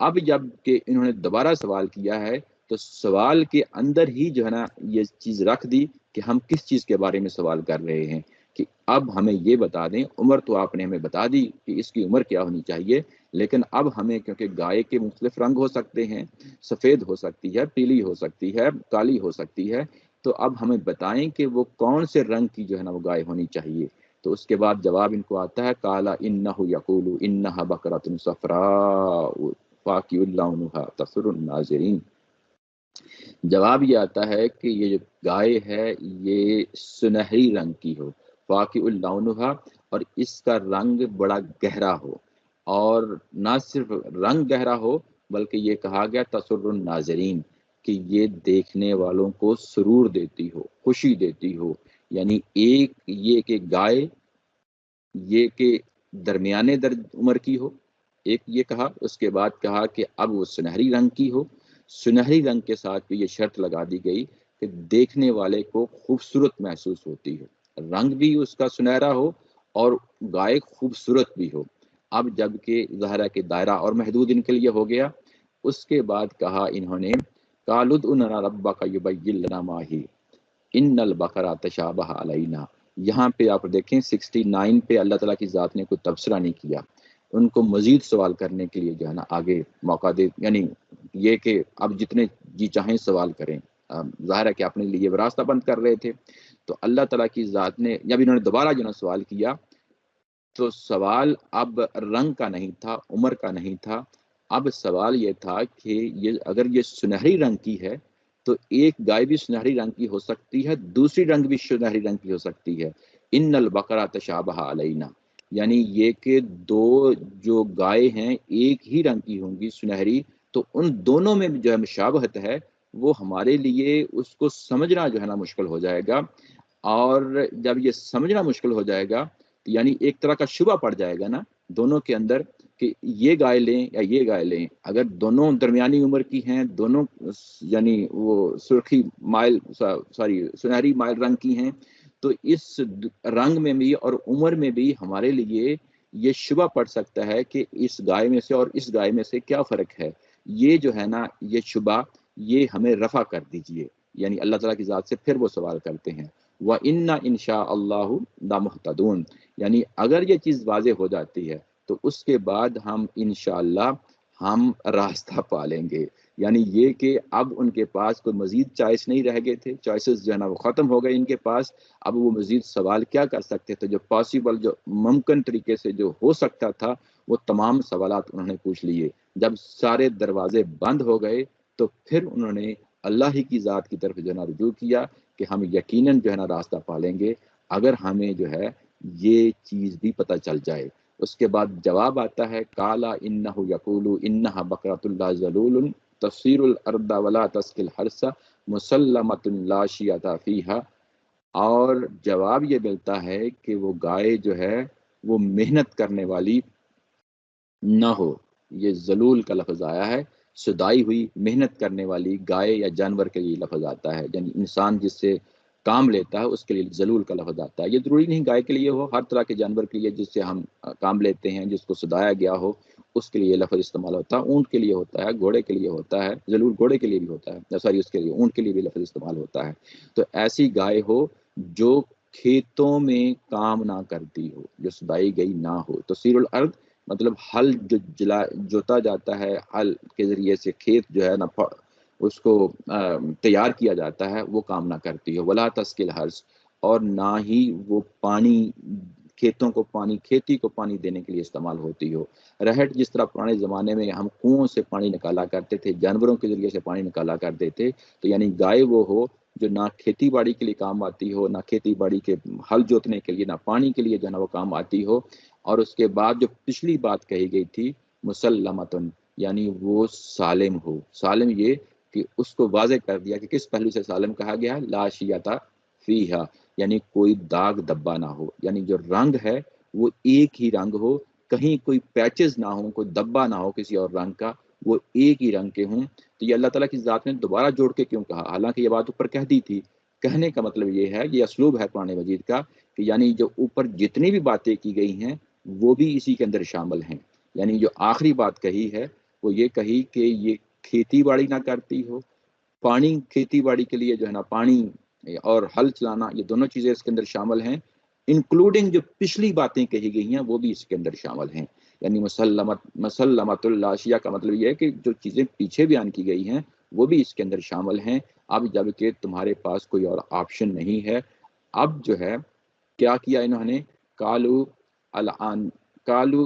اب جب کہ انہوں نے دوبارہ سوال کیا ہے تو سوال کے اندر ہی جو ہے نا یہ چیز رکھ دی کہ ہم کس چیز کے بارے میں سوال کر رہے ہیں، کہ اب ہمیں یہ بتا دیں، عمر تو آپ نے ہمیں بتا دی کہ اس کی عمر کیا ہونی چاہیے، لیکن اب ہمیں، کیونکہ گائے کے مختلف رنگ ہو سکتے ہیں، سفید ہو سکتی ہے، پیلی ہو سکتی ہے، کالی ہو سکتی ہے، تو اب ہمیں بتائیں کہ وہ کون سے رنگ کی جو ہے نا وہ گائے ہونی چاہیے۔ تو اس کے بعد جواب ان کو آتا ہے، قَالَ إِنَّهُ يَقُولُ إِنَّهَا بَقَرَةٌ صَفْرَاءُ فَاقِعٌ لَوْنُهَا تَسُرُّ النَّاظِرِينَ۔ جواب یہ آتا ہے کہ یہ جو گائے ہے یہ سنہری رنگ کی ہو، فَاقِعٌ لَوْنُهَا، اور اس کا رنگ بڑا گہرا ہو، اور نہ صرف رنگ گہرا ہو بلکہ یہ کہا گیا تسر الناظرین، کہ یہ دیکھنے والوں کو سرور دیتی ہو، خوشی دیتی ہو۔ یعنی ایک یہ کہ گائے یہ کہ درمیانے عمر کی ہو، ایک یہ کہا، اس کے بعد کہا کہ اب وہ سنہری رنگ کی ہو، سنہری رنگ کے ساتھ بھی یہ شرط لگا دی گئی کہ دیکھنے والے کو خوبصورت محسوس ہوتی ہے، رنگ بھی اس کا سنہرا ہو اور گائے خوبصورت بھی ہو۔ اب جب کہ ظاہرہ کے دائرہ اور محدود ان کے لیے ہو گیا، اس کے بعد کہا انہوں نے، قَالُوا ادْعُ لَنَا رَبَّكَ يُبَيِّن لَنَا مَا هِيَ إِنَّ الْبَقَرَ تَشَابَهَ عَلَيْنَا۔ یہاں پہ آپ دیکھیں 69 پہ اللہ تعالیٰ کی ذات نے کوئی تبصرہ نہیں کیا، ان کو مزید سوال کرنے کے لیے جو ہے نا آگے موقع دے، یعنی یہ کہ اب جتنے جی چاہیں سوال کریں، ظاہر ہے کہ اپنے لیے وہ راستہ بند کر رہے تھے۔ تو اللہ تعالیٰ کی ذات نے جب انہوں نے دوبارہ جو ہے نا سوال کیا تو سوال اب رنگ کا نہیں تھا، عمر کا نہیں تھا، اب سوال یہ تھا کہ یہ اگر یہ سنہری رنگ کی ہے تو ایک گائے بھی سنہری رنگ کی ہو سکتی ہے، دوسری رنگ بھی سنہری رنگ کی ہو سکتی ہے۔ ان البقرہ تشابہ علینا، یعنی یہ کہ دو جو گائے ہیں ایک ہی رنگ کی ہوں گی سنہری، تو ان دونوں میں جو ہے مشابہت ہے وہ ہمارے لیے اس کو سمجھنا جو ہے نا مشکل ہو جائے گا، اور جب یہ سمجھنا مشکل ہو جائے گا یعنی ایک طرح کا شبہ پڑ جائے گا نا دونوں کے اندر کہ یہ گائے لیں یا یہ گائے لیں، اگر دونوں درمیانی عمر کی ہیں، دونوں یعنی وہ سرخی مائل سنہری مائل رنگ کی ہیں، تو اس رنگ میں بھی اور عمر میں بھی ہمارے لیے یہ شبہ پڑ سکتا ہے کہ اس گائے میں سے اور اس گائے میں سے کیا فرق ہے۔ یہ جو ہے نا یہ شبہ یہ ہمیں رفع کر دیجئے، یعنی اللہ تعالیٰ کی ذات سے پھر وہ سوال کرتے ہیں، وَإِنَّا إِن شَاءَ اللَّهُ لَمُهْتَدُونَ، یعنی اگر یہ چیز واضح ہو جاتی ہے تو اس کے بعد ہم انشاءاللہ ہم راستہ پالیں گے، یعنی یہ کہ اب ان کے پاس کوئی مزید چوائس نہیں رہ گئے تھے، چوائسز جو ہے نا وہ ختم ہو گئے ان کے پاس. اب وہ مزید سوال کیا کر سکتے تھے؟ جو پاسبل، جو ممکن طریقے سے جو ہو سکتا تھا وہ تمام سوالات انہوں نے پوچھ لیے. جب سارے دروازے بند ہو گئے تو پھر انہوں نے اللہ ہی کی ذات کی طرف جو ہے نا رجوع کیا کہ ہم یقیناً جو ہے نا راستہ پالیں گے اگر ہمیں جو ہے یہ چیز بھی پتہ چل جائے. اس کے بعد جواب آتا ہے کالا انہ یقول انہا بقرۃ لا ذلول تفسیر الارض ولا تسقی الحرث مسلمۃ لا شیۃ فیہا. اور جواب یہ ملتا ہے کہ وہ گائے جو ہے وہ محنت کرنے والی نہ ہو. یہ ذلول کا لفظ آیا ہے، سدائی ہوئی محنت کرنے والی گائے یا جانور کے لیے لفظ آتا ہے. یعنی انسان جس سے کام لیتا ہے اس کے لیے ذلول کا لفظ آتا ہے. یہ ضروری نہیں گائے کے لیے ہو، ہر طرح کے جانور کے لیے جس سے ہم کام لیتے ہیں، جس کو سدایا گیا ہو، اس کے لیے یہ لفظ استعمال ہوتا ہے. اونٹ کے لیے ہوتا ہے، گھوڑے کے لیے ہوتا ہے، ذلول گھوڑے کے لیے بھی ہوتا ہے، سوری اس کے لیے اونٹ کے لیے بھی لفظ استعمال ہوتا ہے. تو ایسی گائے ہو جو کھیتوں میں کام نہ کرتی ہو، جو سدائی گئی نہ ہو. تو سیر الارض مطلب حل جو جوتا جاتا ہے، حل کے ذریعے سے کھیت جو ہے نا اس کو تیار کیا جاتا ہے، وہ کام نہ کرتی ہو. ولا تسقی الحرث، اور نہ ہی وہ پانی کھیتوں کو پانی، کھیتی کو پانی دینے کے لیے استعمال ہوتی ہو. رہٹ جس طرح پرانے زمانے میں ہم کنووں سے پانی نکالا کرتے تھے، جانوروں کے ذریعے سے پانی نکالا کرتے تھے، تو یعنی گائے وہ ہو جو نہ کھیتی باڑی کے لیے کام آتی ہو، نہ کھیتی باڑی کے ہل جوتنے کے لیے، نہ پانی کے لیے جو ہے نا وہ کام آتی ہو. اور اس کے بعد جو پچھلی بات کہی گئی تھی مسلمتن، یعنی وہ سالم ہو. سالم یہ کہ اس کو واضح کر دیا کہ کس پہلو سے سالم کہا گیا ہے، لا شیعہ فیہا، یعنی کوئی داغ دبا نہ ہو. یعنی جو رنگ ہے وہ ایک ہی رنگ ہو، کہیں کوئی پیچز نہ ہو، کوئی دبا نہ ہو کسی اور رنگ کا، وہ ایک ہی رنگ کے ہوں. تو یہ اللہ تعالیٰ کی ذات نے دوبارہ جوڑ کے کیوں کہا؟ حالانکہ یہ بات اوپر کہہ دی تھی. کہنے کا مطلب یہ ہے، یہ اسلوب ہے قرآن مجید کا، کہ یعنی جو اوپر جتنی بھی باتیں کی گئی ہیں وہ بھی اسی کے اندر شامل ہیں. یعنی جو آخری بات کہی ہے وہ یہ کہی کہ یہ کھیتی باڑی نہ کرتی ہو، پانی کھیتی باڑی کے لیے جو ہے نا پانی اور ہل چلانا، یہ دونوں چیزیں اس کے اندر شامل ہیں، انکلوڈنگ جو پچھلی باتیں کہی گئی ہیں وہ بھی اس کے اندر شامل ہیں. یعنی مسلمت الاشیاء کا مطلب یہ ہے کہ جو چیزیں پیچھے بیان کی گئی ہیں وہ بھی اس کے اندر شامل ہیں. اب جب کہ تمہارے پاس کوئی اور آپشن نہیں ہے. اب جو ہے کیا کیا انہوں نے؟ کالو الان کالو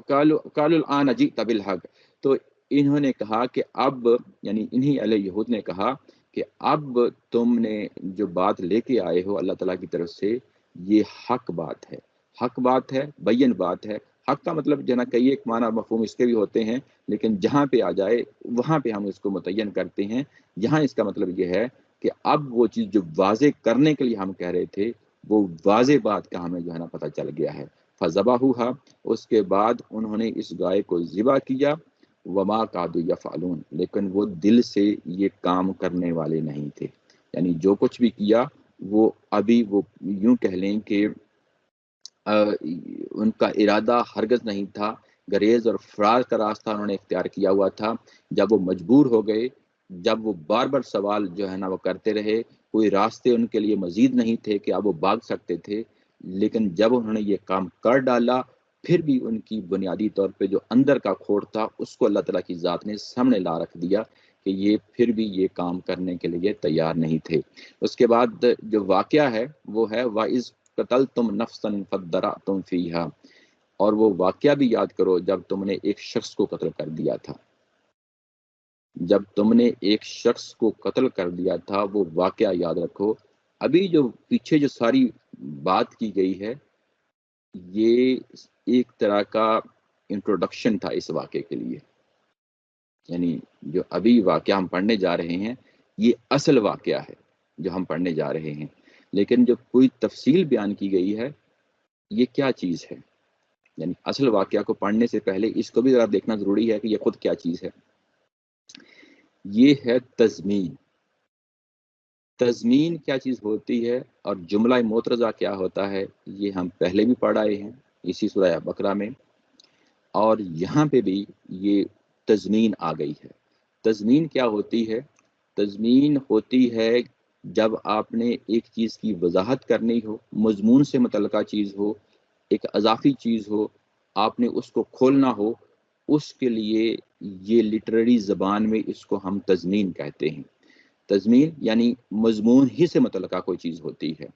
کالو الان جئت بالحق. تو انہوں نے کہا کہ اب، یعنی انہی علیہ یہود نے کہا کہ اب تم نے جو بات لے کے آئے ہو اللہ تعالیٰ کی طرف سے یہ حق بات ہے، حق بات ہے، بین بات ہے. حق کا مطلب جو ہے نا کئی ایک معنی مفہوم اس کے بھی ہوتے ہیں، لیکن جہاں پہ آ جائے وہاں پہ ہم اس کو متعین کرتے ہیں. یہاں اس کا مطلب یہ ہے کہ اب وہ چیز جو واضح کرنے کے لیے ہم کہہ رہے تھے وہ واضح بات کا ہمیں جو ہے نا پتہ چل گیا ہے. فذبحوها، اس کے بعد انہوں نے اس گائے کو ذبح کیا. وما کادوا یفعلون، لیکن وہ دل سے یہ کام کرنے والے نہیں تھے. یعنی جو کچھ بھی کیا وہ ابھی وہ یوں کہہ لیں کہ ان کا ارادہ ہرگز نہیں تھا. گریز اور فرار کا راستہ انہوں نے اختیار کیا ہوا تھا. جب وہ مجبور ہو گئے، جب وہ بار بار سوال جو ہے نا وہ کرتے رہے، کوئی راستے ان کے لیے مزید نہیں تھے کہ اب وہ بھاگ سکتے تھے. لیکن جب انہوں نے یہ کام کر ڈالا پھر بھی ان کی بنیادی طور پہ جو اندر کا کھوڑ تھا اس کو اللہ تعالیٰ کی ذات نے سامنے لا رکھ دیا کہ یہ پھر بھی یہ کام کرنے کے لیے تیار نہیں تھے. اس کے بعد جو واقعہ ہے وہ ہے وَإِذْ قَتَلْتُمْ نَفْسًا فَادَّرَأْتُمْ فِيهَا، اور وہ واقعہ بھی یاد کرو جب تم نے ایک شخص کو قتل کر دیا تھا. جب تم نے ایک شخص کو قتل کر دیا تھا وہ واقعہ یاد رکھو. ابھی جو پیچھے جو ساری بات کی گئی ہے یہ ایک طرح کا انٹروڈکشن تھا اس واقعے کے لیے. یعنی جو ابھی واقعہ ہم پڑھنے جا رہے ہیں یہ اصل واقعہ ہے جو ہم پڑھنے جا رہے ہیں، لیکن جو کوئی تفصیل بیان کی گئی ہے یہ کیا چیز ہے. یعنی اصل واقعہ کو پڑھنے سے پہلے اس کو بھی ذرا دیکھنا ضروری ہے کہ یہ خود کیا چیز ہے. یہ ہے تضمین. تضمین کیا چیز ہوتی ہے اور جملہ معترضہ کیا ہوتا ہے یہ ہم پہلے بھی پڑھ آئے ہیں اسی سورہ بقرہ میں، اور یہاں پہ بھی یہ تضمین آ گئی ہے. تضمین کیا ہوتی ہے؟ تضمین ہوتی ہے جب آپ نے ایک چیز کی وضاحت کرنی ہو، مضمون سے متعلقہ چیز ہو، ایک اضافی چیز ہو، آپ نے اس کو کھولنا ہو، اس کے لیے یہ لٹریری زبان میں اس کو ہم تضمین کہتے ہیں. تضمین یعنی مضمون ہی سے متعلقہ کوئی چیز ہوتی ہے.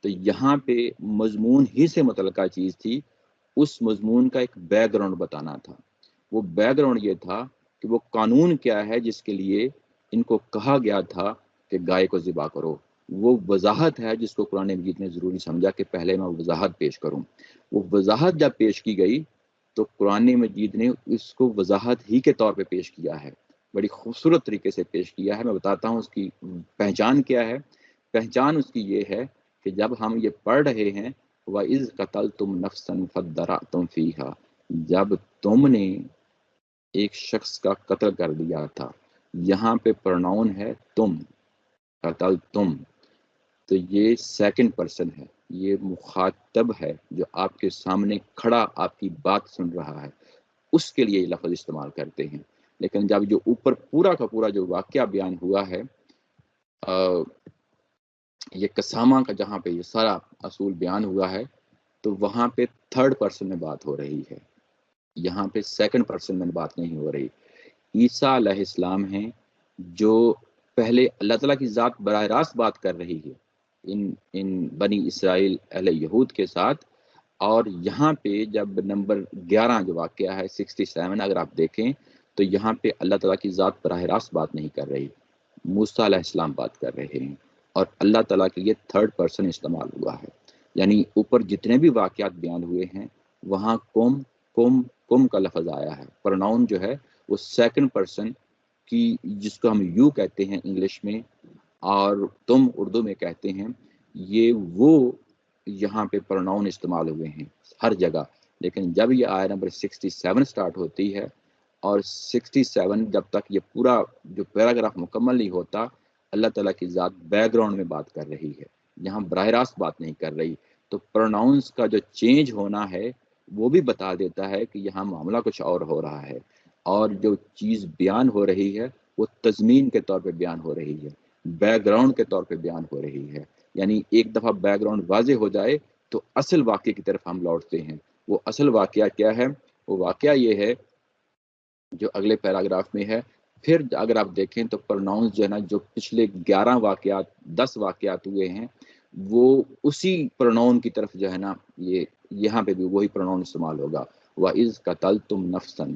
تو یہاں پہ مضمون ہی سے متعلقہ چیز تھی، اس مضمون کا ایک بیک گراؤنڈ بتانا تھا. وہ بیک گراؤنڈ یہ تھا کہ وہ قانون کیا ہے جس کے لیے ان کو کہا گیا تھا کہ گائے کو ذبح کرو. وہ وضاحت ہے جس کو قرآن مجید نے ضروری سمجھا کہ پہلے میں وضاحت پیش کروں. وہ وضاحت جب پیش کی گئی تو قرآن مجید نے اس کو وضاحت ہی کے طور پہ پیش کیا ہے، بڑی خوبصورت طریقے سے پیش کیا ہے. میں بتاتا ہوں اس کی پہچان کیا ہے. پہچان اس کی یہ ہے کہ جب ہم یہ پڑھ رہے ہیں وَإِذْ قَتَلْتُمْ نَفْسًا فَادَّرَأْتُمْ فِيهَا، جب تم نے ایک شخص کا قتل کر دیا تھا، یہاں پہ پروناؤن ہے تم، قتل تم، تو یہ سیکنڈ پرسن ہے، یہ مخاطب ہے جو آپ کے سامنے کھڑا آپ کی بات سن رہا ہے، اس کے لیے یہ لفظ استعمال کرتے ہیں. لیکن جب جو اوپر پورا کا پورا جو واقعہ بیان ہوا ہے، یہ قسامہ کا جہاں پہ یہ سارا اصول بیان ہوا ہے، تو وہاں پہ تھرڈ پرسن میں بات ہو رہی ہے، یہاں پہ سیکنڈ پرسن میں بات نہیں ہو رہی. عیسیٰ علیہ السلام ہیں جو پہلے اللہ تعالیٰ کی ذات براہ راست بات کر رہی ہے ان بنی اسرائیل اہل یہود کے ساتھ. اور یہاں پہ جب نمبر 11 جو واقعہ ہے 67 اگر آپ دیکھیں تو یہاں پہ اللہ تعالیٰ کی ذات براہ راست بات نہیں کر رہی، موسیٰ علیہ السلام بات کر رہے ہیں، اور اللہ تعالیٰ کے لیے تھرڈ پرسن استعمال ہوا ہے. یعنی اوپر جتنے بھی واقعات بیان ہوئے ہیں وہاں کم کم کم کا لفظ آیا ہے. پروناؤن جو ہے وہ سیکنڈ پرسن کی، جس کو ہم یو کہتے ہیں انگلش میں اور تم اردو میں کہتے ہیں، یہ وہ یہاں پہ پروناؤن استعمال ہوئے ہیں ہر جگہ. لیکن جب یہ آیت نمبر 67 سٹارٹ ہوتی ہے اور 67 جب تک یہ پورا جو پیراگراف مکمل نہیں ہوتا، اللہ تعالیٰ کی ذات بیک گراؤنڈ میں بات کر رہی ہے، یہاں براہ راست بات نہیں کر رہی. تو پروناؤنس کا جو چینج ہونا ہے وہ بھی بتا دیتا ہے کہ یہاں معاملہ کچھ اور ہو رہا ہے، اور جو چیز بیان ہو رہی ہے وہ تضمین کے طور پہ بیان ہو رہی ہے، بیک گراؤنڈ کے طور پہ بیان ہو رہی ہے. یعنی ایک دفعہ بیک گراؤنڈ واضح ہو جائے تو اصل واقعے کی طرف ہم لوٹتے ہیں. وہ اصل واقعہ کیا ہے؟ وہ واقعہ یہ ہے جو اگلے پیراگراف میں ہے. پھر اگر آپ دیکھیں تو پروناؤنس جو ہے نا، جو پچھلے 11 واقعات 10 واقعات ہوئے ہیں، وہ اسی پروناؤن کی طرف جو ہے نا، یہ یہاں پہ بھی وہی پروناؤن استعمال ہوگا، وَإِذْ قَتَلْتُمْ نَفْسًا.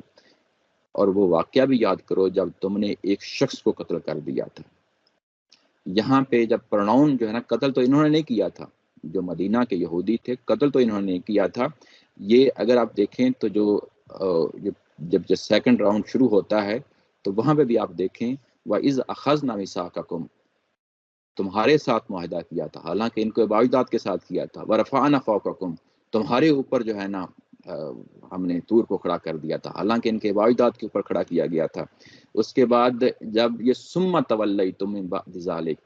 اور وہ واقعہ بھی یاد کرو جب تم نے ایک شخص کو قتل کر دیا تھا. یہاں پہ جب پروناؤن جو ہے نا، قتل تو انہوں نے نہیں کیا تھا، جو مدینہ کے یہودی تھے قتل تو انہوں نے نہیں کیا تھا. یہ اگر آپ دیکھیں تو جب سیکنڈ راؤنڈ شروع ہوتا ہے تو وہاں پہ بھی آپ دیکھیں وَإِذْ أَخَذْنَا مِيثَاقَكُمْ، تمہارے ساتھ معاہدہ کیا تھا، حالانکہ ان کو باوجداد کے ساتھ کیا تھا. وَرَفَعْنَا فَوْقَكُمْ، تمہارے اوپر جو ہے نا ہم نے طور کو کھڑا کر دیا تھا، حالانکہ ان کے باوجداد کے اوپر کھڑا کیا گیا تھا. اس کے بعد جب یہ ثُمَّ تَوَلَّيْتُم مِّن بَعْدِ ذَلِكَ،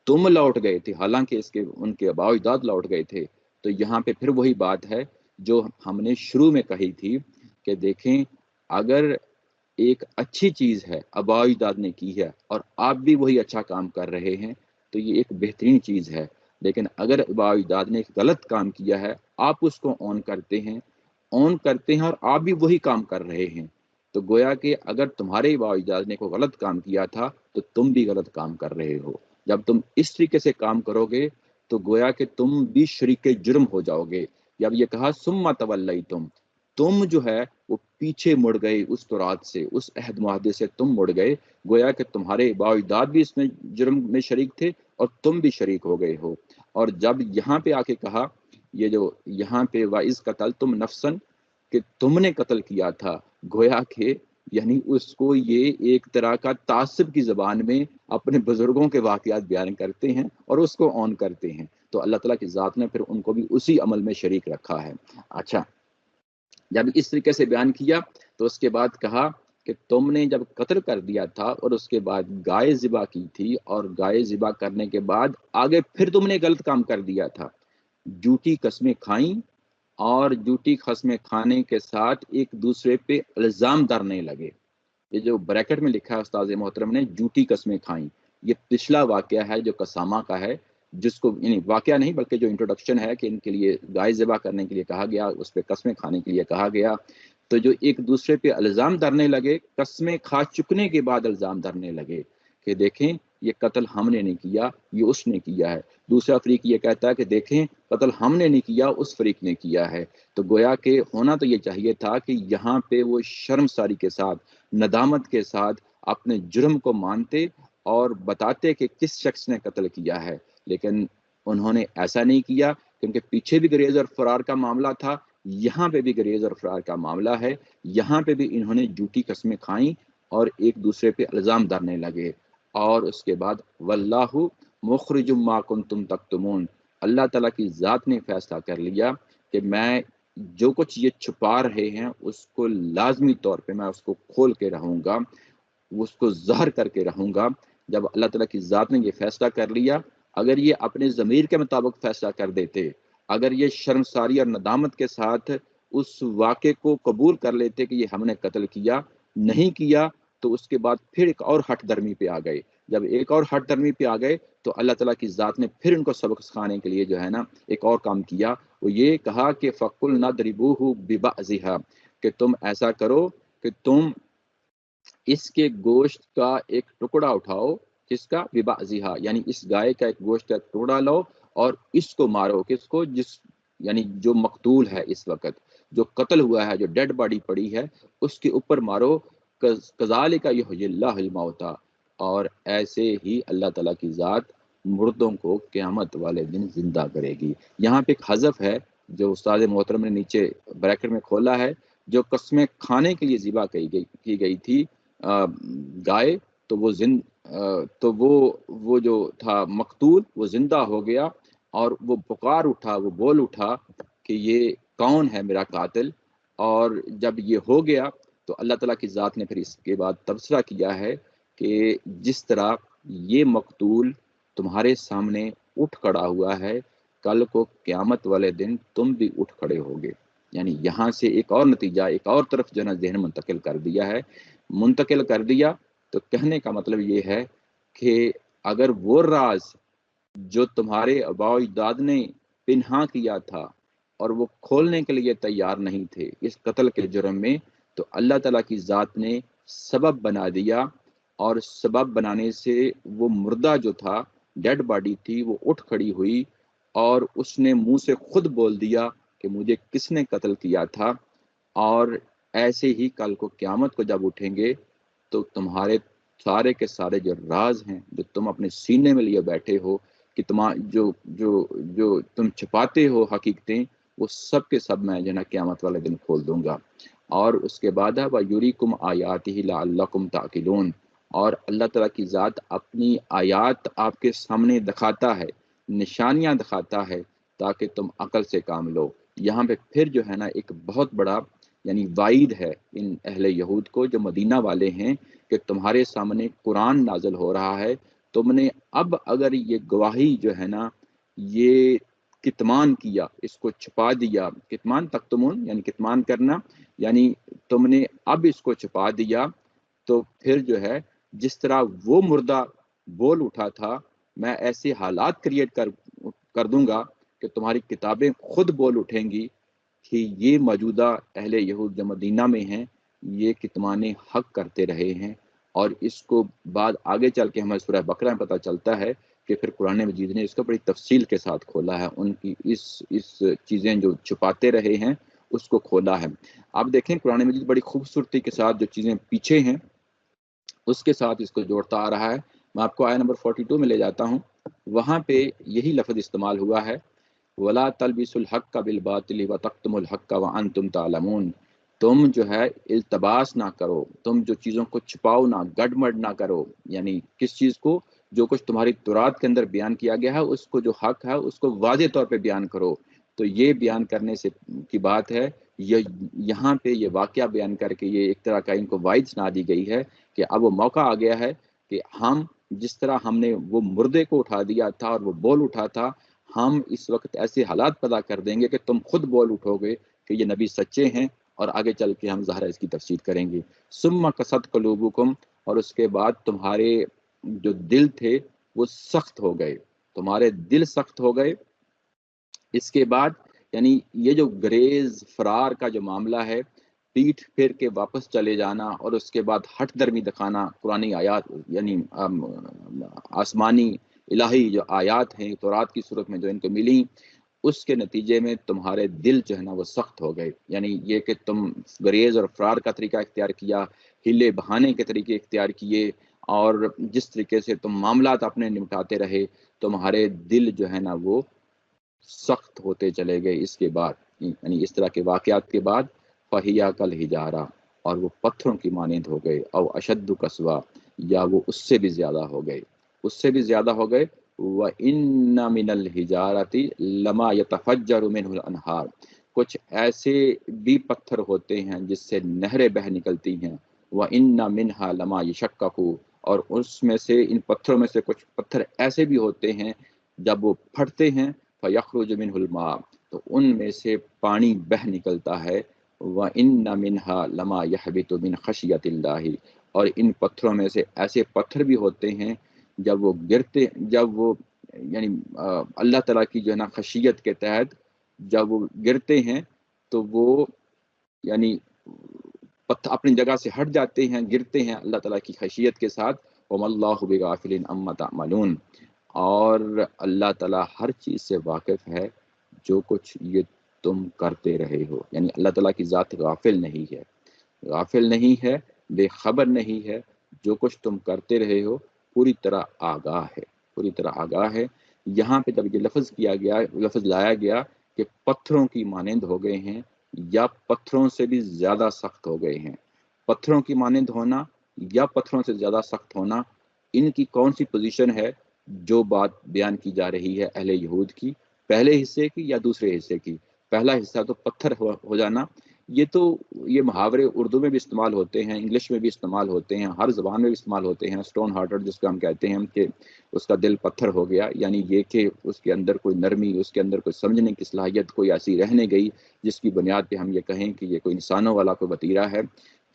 تم لوٹ گئے تھے، حالانکہ ان کے باوجداد لوٹ گئے تھے. تو یہاں پہ پھر وہی بات ہے جو ہم نے شروع میں کہی تھی کہ دیکھیں، اگر ایک اچھی چیز ہے آباء و اجداد نے کی ہے اور آپ بھی وہی اچھا کام کر رہے ہیں تو یہ ایک بہترین چیز ہے. لیکن اگر آباء و اجداد نے ایک غلط کام کیا ہے، آپ اس کو آن کرتے ہیں اور آپ بھی وہی کام کر رہے ہیں، تو گویا کہ اگر تمہارے آباء و اجداد نے کوئی غلط کام کیا تھا تو تم بھی غلط کام کر رہے ہو. جب تم اس طریقے سے کام کرو گے تو گویا کہ تم بھی شریک جرم ہو جاؤ گے. جب یہ کہا ثم تولیتم، تم جو ہے وہ پیچھے مڑ گئے اس تورات سے، اس عہد معاہدے سے تم مڑ گئے، گویا کہ تمہارے باوجداد بھی اس میں جرم میں شریک تھے اور تم بھی شریک ہو گئے ہو. اور جب یہاں پہ آ کے کہا، یہ جو یہاں پہ وَإِذْ قَتَلْتُمْ نَفْسًا، کہ تم نے قتل کیا تھا، گویا کہ یعنی اس کو یہ ایک طرح کا تعصب کی زبان میں اپنے بزرگوں کے واقعات بیان کرتے ہیں اور اس کو آن کرتے ہیں. تو اللہ تعالیٰ کی ذات نے پھر ان کو بھی اسی عمل میں شریک رکھا ہے. اچھا، جب اس طریقے سے بیان کیا تو اس کے بعد کہا کہ تم نے جب قتل کر دیا تھا اور اس کے بعد گائے ذبح کی تھی، اور گائے ذبح کرنے کے بعد آگے پھر تم نے غلط کام کر دیا تھا، جھوٹی قسمیں کھائیں، اور جھوٹی قسمیں کھانے کے ساتھ ایک دوسرے پہ الزام دھرنے لگے. یہ جو بریکٹ میں لکھا ہے استاد محترم نے، جھوٹی قسمیں کھائیں، یہ پچھلا واقعہ ہے جو قسامہ کا ہے، جس کو یعنی واقعہ نہیں بلکہ جو انٹروڈکشن ہے کہ ان کے لیے گائے ذبح کرنے کے لیے کہا گیا، اس پہ قسمیں کھانے کے لیے کہا گیا. تو جو ایک دوسرے پہ الزام دھرنے لگے، قسمیں کھا چکنے کے بعد الزام دھرنے لگے کہ دیکھیں یہ قتل ہم نے نہیں کیا، یہ اس نے کیا ہے۔ دوسرا فریق یہ کہتا ہے کہ دیکھیں قتل ہم نے نہیں کیا، اس فریق نے کیا ہے۔ تو گویا کہ ہونا تو یہ چاہیے تھا کہ یہاں پہ وہ شرمساری کے ساتھ، ندامت کے ساتھ اپنے جرم کو مانتے اور بتاتے کہ کس شخص نے قتل کیا ہے، لیکن انہوں نے ایسا نہیں کیا، کیونکہ پیچھے بھی گریز اور فرار کا معاملہ تھا، یہاں پہ بھی گریز اور فرار کا معاملہ ہے۔ یہاں پہ بھی انہوں نے جھوٹی قسمیں کھائیں اور ایک دوسرے پہ الزام دھرنے لگے، اور اس کے بعد واللہ مخرج ما کنتم تکتمون، اللہ تعالیٰ کی ذات نے فیصلہ کر لیا کہ میں جو کچھ یہ چھپا رہے ہیں اس کو لازمی طور پہ میں اس کو کھول کے رہوں گا، اس کو ظاہر کر کے رہوں گا۔ جب اللہ تعالیٰ کی ذات نے یہ فیصلہ کر لیا، اگر یہ اپنے ضمیر کے مطابق فیصلہ کر دیتے، اگر یہ شرمساری اور ندامت کے ساتھ اس واقعے کو قبول کر لیتے کہ یہ ہم نے قتل کیا، نہیں کیا، تو اس کے بعد پھر ایک اور ہٹ درمی پہ آ گئے۔ جب ایک اور ہٹ درمی پہ آ گئے تو اللہ تعالیٰ کی ذات نے پھر ان کو سبق سکھانے کے لیے جو ہے نا ایک اور کام کیا، وہ یہ کہا کہ فَقُلْنَا اضْرِبُوهُ بِبَعْضِهَا، کہ تم ایسا کرو کہ تم اس کے گوشت کا ایک ٹکڑا اٹھاؤ، کس کا؟ ببعضها، یعنی اس گائے کا ایک گوشت کا ٹکڑا لو اور اس کو مارو، کس کو؟ جس یعنی جو مقتول ہے اس وقت، جو قتل ہوا ہے، جو ڈیڈ باڈی پڑی ہے، اس کے اوپر مارو۔ کذالک یحیی اللہ الموتى، اور ایسے ہی اللہ تعالیٰ کی ذات مردوں کو قیامت والے دن زندہ کرے گی۔ یہاں پہ ایک حذف ہے جو استاد محترم نے نیچے بریکٹ میں کھولا ہے، جو قسمیں کھانے کے لیے ذبح کی گئی تھی گائے، تو وہ تو وہ جو تھا مقتول وہ زندہ ہو گیا، اور وہ پکار اٹھا، وہ بول اٹھا کہ یہ کون ہے میرا قاتل۔ اور جب یہ ہو گیا تو اللہ تعالیٰ کی ذات نے پھر اس کے بعد تبصرہ کیا ہے کہ جس طرح یہ مقتول تمہارے سامنے اٹھ کھڑا ہوا ہے، کل کو قیامت والے دن تم بھی اٹھ کھڑے ہوگے۔ یعنی یہاں سے ایک اور نتیجہ، ایک اور طرف جو ہے نا ذہن منتقل کر دیا۔ تو کہنے کا مطلب یہ ہے کہ اگر وہ راز جو تمہارے آباء و اجداد نے پنہا کیا تھا اور وہ کھولنے کے لیے تیار نہیں تھے اس قتل کے جرم میں، تو اللہ تعالیٰ کی ذات نے سبب بنا دیا، اور سبب بنانے سے وہ مردہ جو تھا، ڈیڈ باڈی تھی، وہ اٹھ کھڑی ہوئی اور اس نے منہ سے خود بول دیا کہ مجھے کس نے قتل کیا تھا۔ اور ایسے ہی کل کو قیامت کو جب اٹھیں گے تو تمہارے سارے کے سارے جو راز ہیں جو تم اپنے سینے میں لیے بیٹھے ہو، کہ جو تم چھپاتے ہو حقیقتیں، وہ سب کے سب میں جو نا قیامت والے دن کھول دوں گا۔ اور اس کے بعد ہے وَيُرِيكُمْ آيَاتِهِ لَعَلَّكُمْ تَعْقِلُونَ، اور اللہ تعالیٰ کی ذات اپنی آیات آپ کے سامنے دکھاتا ہے، نشانیاں دکھاتا ہے تاکہ تم عقل سے کام لو۔ یہاں پہ پھر جو ہے نا ایک بہت بڑا یعنی وعید ہے ان اہل یہود کو جو مدینہ والے ہیں کہ تمہارے سامنے قرآن نازل ہو رہا ہے، تم نے اب اگر یہ گواہی جو ہے نا یہ کتمان کیا، اس کو چھپا دیا، کتمان تکتمون یعنی کتمان کرنا، یعنی تم نے اب اس کو چھپا دیا، تو پھر جو ہے جس طرح وہ مردہ بول اٹھا تھا، میں ایسے حالات کریٹ کر دوں گا کہ تمہاری کتابیں خود بول اٹھیں گی کہ یہ موجودہ اہل یہود جو مدینہ میں ہیں یہ کتمان حق کرتے رہے ہیں۔ اور اس کو بعد آگے چل کے ہمیں سورہ بقرہ میں پتہ چلتا ہے کہ پھر قرآن مجید نے اس کو بڑی تفصیل کے ساتھ کھولا ہے، ان کی اس چیزیں جو چھپاتے رہے ہیں اس کو کھولا ہے۔ آپ دیکھیں قرآن مجید بڑی خوبصورتی کے ساتھ جو چیزیں پیچھے ہیں اس کے ساتھ اس کو جوڑتا آ رہا ہے۔ میں آپ کو آیت نمبر 42 میں لے جاتا ہوں، وہاں پہ یہی لفظ استعمال ہوا ہے وَلَا تَلْبِسُوا الْحَقَّ بِالْبَاطِلِ وَتَكْتُمُوا الْحَقَّ وَأَنْتُمْ تَعْلَمُونَ، تم جو ہے التباس نہ کرو، تم جو چیزوں کو چھپاؤ نہ، گڈمڈ نہ کرو، یعنی کس چیز کو؟ جو کچھ تمہاری تورات کے اندر بیان کیا گیا ہے اس کو جو حق ہے اس کو واضح طور پہ بیان کرو۔ تو یہ بیان کرنے سے کی بات ہے، یہاں پہ یہ واقعہ بیان کر کے یہ ایک طرح کا ان کو وعید سنا دی گئی ہے کہ اب وہ موقع آ گیا ہے کہ ہم جس طرح ہم نے وہ مردے کو اٹھا دیا تھا اور وہ بول اٹھا تھا، ہم اس وقت ایسے حالات پیدا کر دیں گے کہ تم خود بول اٹھو گے کہ یہ نبی سچے ہیں، اور آگے چل کے ہم ظاہر اس کی تفسیر کریں گے۔ ثم قست قلوبکم، اور اس کے بعد تمہارے جو دل تھے وہ سخت ہو گئے، تمہارے دل سخت ہو گئے۔ اس کے بعد یعنی یہ جو گریز فرار کا جو معاملہ ہے، پیٹھ پھیر کے واپس چلے جانا اور اس کے بعد ہٹ درمی دکھانا، قرآنی آیات یعنی آسمانی الہی جو آیات ہیں تورات کی صورت میں جو ان کو ملی، اس کے نتیجے میں تمہارے دل جو ہے نا وہ سخت ہو گئے. یعنی یہ کہ تم گریز اور فرار کا طریقہ اختیار کیا، ہلے بہانے کے طریقے اختیار کیے، اور جس طریقے سے تم معاملات اپنے نمٹاتے رہے، تمہارے دل جو ہے نا وہ سخت ہوتے چلے گئے. اس کے بعد یعنی اس طرح کے واقعات کے بعد فہیا کل ہجارہ، اور وہ پتھروں کی مانند ہو گئے، او اشد قسوہ، یا وہ اس سے بھی زیادہ ہو گئے، اس سے بھی زیادہ ہو گئے. وَإِنَّ مِنَ الْحِجَارَةِ لَمَا يَتَفَجَّرُ مِنْهُ الْأَنْهَارُ، کچھ ایسے بھی پتھر ہوتے ہیں جس سے نہریں بہ نکلتی ہیں. وَإِنَّ مِنْهَا لَمَا يَشَقَّقُ، اور اس میں سے ان پتھروں میں سے کچھ پتھر ایسے بھی ہوتے ہیں جب وہ پھٹتے ہیں فَيَخْرُجُ مِنْهُ الْمَاءُ، تو ان میں سے پانی بہ نکلتا ہے. وَإِنَّ مِنْهَا لَمَا يَحْبِطُ مِنْ خَشْيَةِ اللَّهِ، اور ان پتھروں میں سے ایسے پتھر بھی ہوتے ہیں جب وہ گرتے، جب وہ یعنی اللہ تعالیٰ کی جو ہے نا خشیت کے تحت جب وہ گرتے ہیں تو وہ یعنی اپنی جگہ سے ہٹ جاتے ہیں، گرتے ہیں اللہ تعالیٰ کی خشیت کے ساتھ. وَمَا اللَّهُ بِغَافِلٍ عَمَّا تَعْمَلُونَ، اور اللہ تعالیٰ ہر چیز سے واقف ہے جو کچھ یہ تم کرتے رہے ہو. یعنی اللہ تعالیٰ کی ذات غافل نہیں ہے، غافل نہیں ہے، بے خبر نہیں ہے، جو کچھ تم کرتے رہے ہو پوری طرح آگاہ ہے، پوری طرح آگاہ ہے. یہاں پہ جب یہ لفظ کیا گیا، لفظ لایا گیا کہ پتھروں کی مانند ہو گئے ہیں یا پتھروں سے بھی زیادہ سخت ہو گئے ہیں. پتھروں کی مانند ہونا یا پتھروں سے زیادہ سخت ہونا، ان کی کون سی پوزیشن ہے جو بات بیان کی جا رہی ہے اہل یہود کی، پہلے حصے کی یا دوسرے حصے کی؟ پہلا حصہ تو پتھر ہو جانا، یہ تو یہ محاورے اردو میں بھی استعمال ہوتے ہیں، انگلش میں بھی استعمال ہوتے ہیں، ہر زبان میں بھی استعمال ہوتے ہیں. سٹون ہارٹڈ جس کو ہم کہتے ہیں کہ اس کا دل پتھر ہو گیا، یعنی یہ کہ اس کے اندر کوئی نرمی، اس کے اندر کوئی سمجھنے کی صلاحیت کوئی ایسی رہنے گئی جس کی بنیاد پہ ہم یہ کہیں کہ یہ کوئی انسانوں والا کوئی وتیرہ ہے.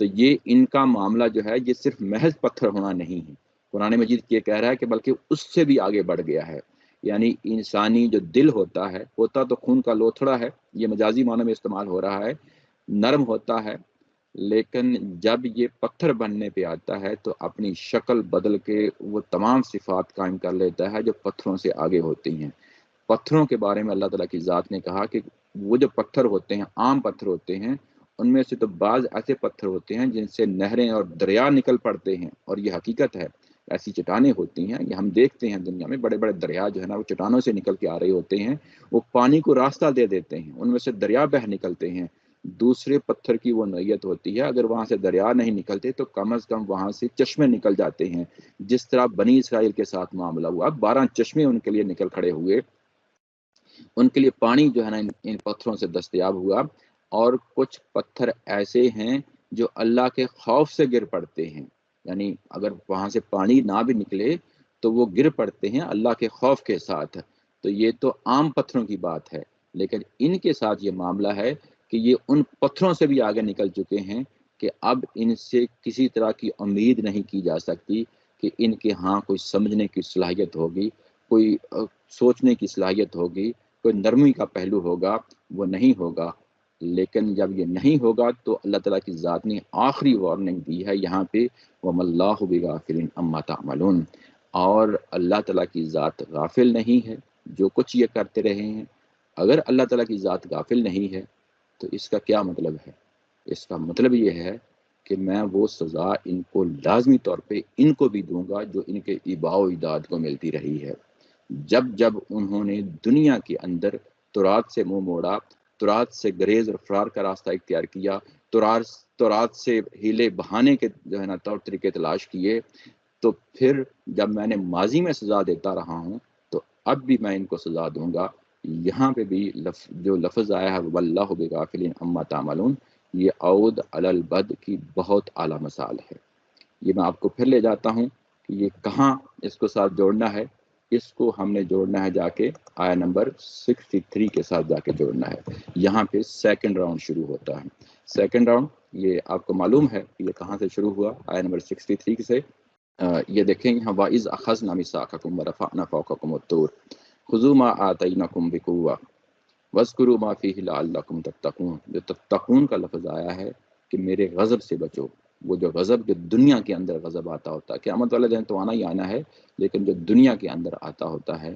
تو یہ ان کا معاملہ جو ہے یہ صرف محض پتھر ہونا نہیں ہے، قرآن مجید یہ کہہ رہا ہے کہ بلکہ اس سے بھی آگے بڑھ گیا ہے. یعنی انسانی جو دل ہوتا ہے، ہوتا تو خون کا لوتھڑا ہے، یہ مجازی معنی میں استعمال ہو رہا ہے، نرم ہوتا ہے، لیکن جب یہ پتھر بننے پہ آتا ہے تو اپنی شکل بدل کے وہ تمام صفات قائم کر لیتا ہے جو پتھروں سے آگے ہوتی ہیں. پتھروں کے بارے میں اللہ تعالیٰ کی ذات نے کہا کہ وہ جو پتھر ہوتے ہیں، عام پتھر ہوتے ہیں، ان میں سے تو بعض ایسے پتھر ہوتے ہیں جن سے نہریں اور دریا نکل پڑتے ہیں، اور یہ حقیقت ہے. ایسی چٹانیں ہوتی ہیں، یہ ہم دیکھتے ہیں دنیا میں، بڑے بڑے دریا جو ہے نا وہ چٹانوں سے نکل کے آ رہے ہوتے ہیں، وہ پانی کو راستہ دے دیتے ہیں، ان میں سے دریا بہ نکلتے ہیں. دوسرے پتھر کی وہ نوعیت ہوتی ہے، اگر وہاں سے دریا نہیں نکلتے تو کم از کم وہاں سے چشمے نکل جاتے ہیں، جس طرح بنی اسرائیل کے ساتھ معاملہ ہوا. 12 چشمے ان کے لیے نکل کھڑے ہوئے، ان کے لیے پانی جو ہے نا ان پتھروں سے دستیاب ہوا. اور کچھ پتھر ایسے ہیں جو اللہ کے خوف سے گر پڑتے ہیں، یعنی اگر وہاں سے پانی نہ بھی نکلے تو وہ گر پڑتے ہیں اللہ کے خوف کے ساتھ. تو یہ تو عام پتھروں کی بات ہے، لیکن ان کے ساتھ یہ معاملہ ہے کہ یہ ان پتھروں سے بھی آگے نکل چکے ہیں کہ اب ان سے کسی طرح کی امید نہیں کی جا سکتی کہ ان کے ہاں کوئی سمجھنے کی صلاحیت ہوگی، کوئی سوچنے کی صلاحیت ہوگی، کوئی نرمی کا پہلو ہوگا، وہ نہیں ہوگا. لیکن جب یہ نہیں ہوگا تو اللہ تعالیٰ کی ذات نے آخری وارننگ دی ہے یہاں پہ، وَمَا اللَّهُ بِغَافِلٍ عَمَّا تَعْمَلُونَ، اور اللہ تعالیٰ کی ذات غافل نہیں ہے جو کچھ یہ کرتے رہے ہیں. اگر اللہ تعالیٰ کی ذات غافل نہیں ہے تو اس کا کیا مطلب ہے؟ اس کا مطلب یہ ہے کہ میں وہ سزا ان کو لازمی طور پہ ان کو بھی دوں گا جو ان کے اباء و اجداد کو ملتی رہی ہے. جب جب انہوں نے دنیا کے اندر تورات سے منہ موڑا، تورات سے گریز اور فرار کا راستہ اختیار کیا، تورات سے ہیلے بہانے کے جو ہے نا طور طریقے تلاش کیے، تو پھر جب میں نے ماضی میں سزا دیتا رہا ہوں تو اب بھی میں ان کو سزا دوں گا. یہاں پہ بھی جو لفظ آیا ہے واللہ بغافل عما تعملون، یہ عود علی البد کی بہت اعلیٰ مثال ہے. یہ میں آپ کو پھر لے جاتا ہوں کہ یہ کہاں اس کو ساتھ جوڑنا ہے. اس کو ہم نے جوڑنا ہے جا کے آیا نمبر 63 کے ساتھ جا کے جوڑنا ہے. یہاں پہ سیکنڈ راؤنڈ شروع ہوتا ہے. سیکنڈ راؤنڈ یہ آپ کو معلوم ہے کہ یہ کہاں سے شروع ہوا، آیا نمبر 63 سے. یہ دیکھیں گے ہم، وَإِذْ أَخَذْنَا مِيثَاقَكُمْ وَرَفَعْنَا فَوْقَكُمُ الطُّورَ خُذُوا مَا آتَيْنَاكُمْ بِقُوَّةٍ وَاذْكُرُوا مَا فِيهِ لَعَلَّكُمْ تَتَّقُونَ. جو تتقون کا لفظ آیا ہے کہ میرے غضب سے بچو. وہ جو غضب جو دنیا کے اندر غضب آتا ہوتا ہے، قیامت والے دن تو آنا ہی آنا ہے، لیکن جو دنیا کے اندر آتا ہوتا ہے،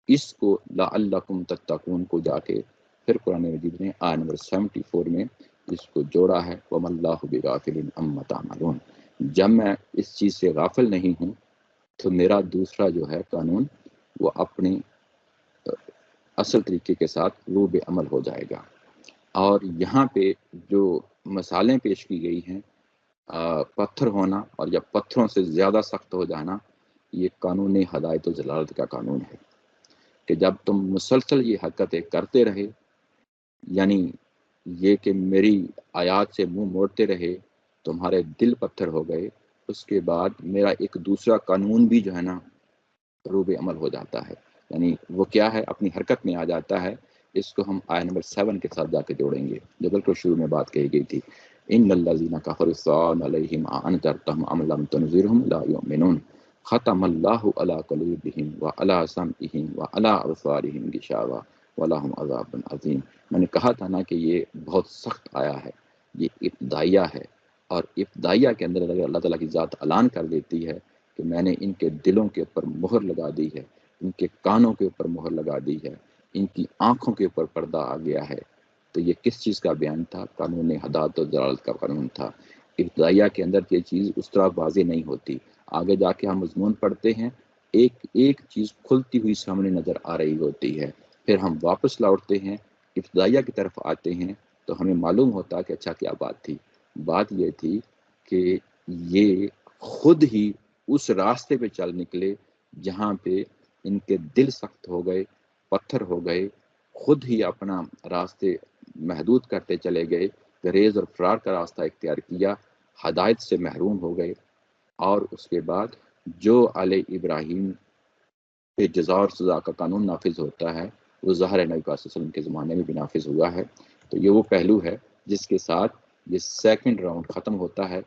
اس کو لعلکم تتقون کو جا کے پھر قرآن مجید نے آیت نمبر 74 میں اس کو جوڑا ہے، وَمَا اللَّهُ بِغَافِلٍ عَمَّا تَعْمَلُونَ. جب میں اس چیز سے غافل نہیں ہوں تو میرا دوسرا جو ہے قانون وہ اپنے اصل طریقے کے ساتھ روب عمل ہو جائے گا. اور یہاں پہ جو مثالیں پیش کی گئی ہیں، پتھر ہونا اور یا پتھروں سے زیادہ سخت ہو جانا، یہ قانون ہدایت و ضلالت کا قانون ہے کہ جب تم مسلسل یہ حرکتیں کرتے رہے، یعنی یہ کہ میری آیات سے منہ موڑتے رہے، تمہارے دل پتھر ہو گئے، اس کے بعد میرا ایک دوسرا قانون بھی جو ہے نا روب عمل ہو جاتا ہے. یعنی وہ کیا ہے؟ اپنی حرکت میں آ جاتا ہے. اس کو ہم آیت نمبر 7 کے ساتھ جا کے جوڑیں گے جو بالکل شروع میں بات کہی گئی تھی، ان الذین کفروا سواء علیہم انذرتهم ام لم تنذرهم لا یؤمنون ختم اللہ علی قلوبہم وعلی سمعہم وعلی ابصارہم غشاوہ ولہم عذاب عظیم. میں نے کہا تھا نا کہ یہ بہت سخت آیا ہے، یہ ابتدائیہ ہے، اور ابتدائیہ کے اندر اگر اللہ تعالیٰ کی ذات اعلان کر دیتی ہے کہ میں نے ان کے دلوں کے اوپر مہر لگا دی ہے، ان کے کانوں کے اوپر مہر لگا دی ہے، ان کی آنکھوں کے اوپر پردہ آ گیا ہے، تو یہ کس چیز کا بیان تھا؟ قانون ہدایت و ضلالت کا قانون تھا. ابتدائیہ کے اندر یہ چیز اس طرح واضح نہیں ہوتی. آگے جا کے ہم مضمون پڑھتے ہیں، ایک ایک چیز کھلتی ہوئی سامنے نظر آ رہی ہوتی ہے. پھر ہم واپس لوٹتے ہیں، ابتدائیہ کی طرف آتے ہیں تو ہمیں معلوم ہوتا کہ اچھا کیا بات تھی. بات یہ تھی کہ یہ خود ہی اس راستے پہ چل نکلے جہاں پہ ان کے دل سخت ہو گئے، پتھر ہو گئے، خود ہی اپنا راستے محدود کرتے چلے گئے، گریز اور فرار کا راستہ اختیار کیا، ہدایت سے محروم ہو گئے. اور اس کے بعد جو علی ابراہیم پہ جزا اور سزا کا قانون نافذ ہوتا ہے وہ ظاہر نبی پاک صلی اللہ علیہ وسلم کے زمانے میں بھی نافذ ہوا ہے. تو یہ وہ پہلو ہے جس کے ساتھ یہ سیکنڈ راؤنڈ ختم ہوتا ہے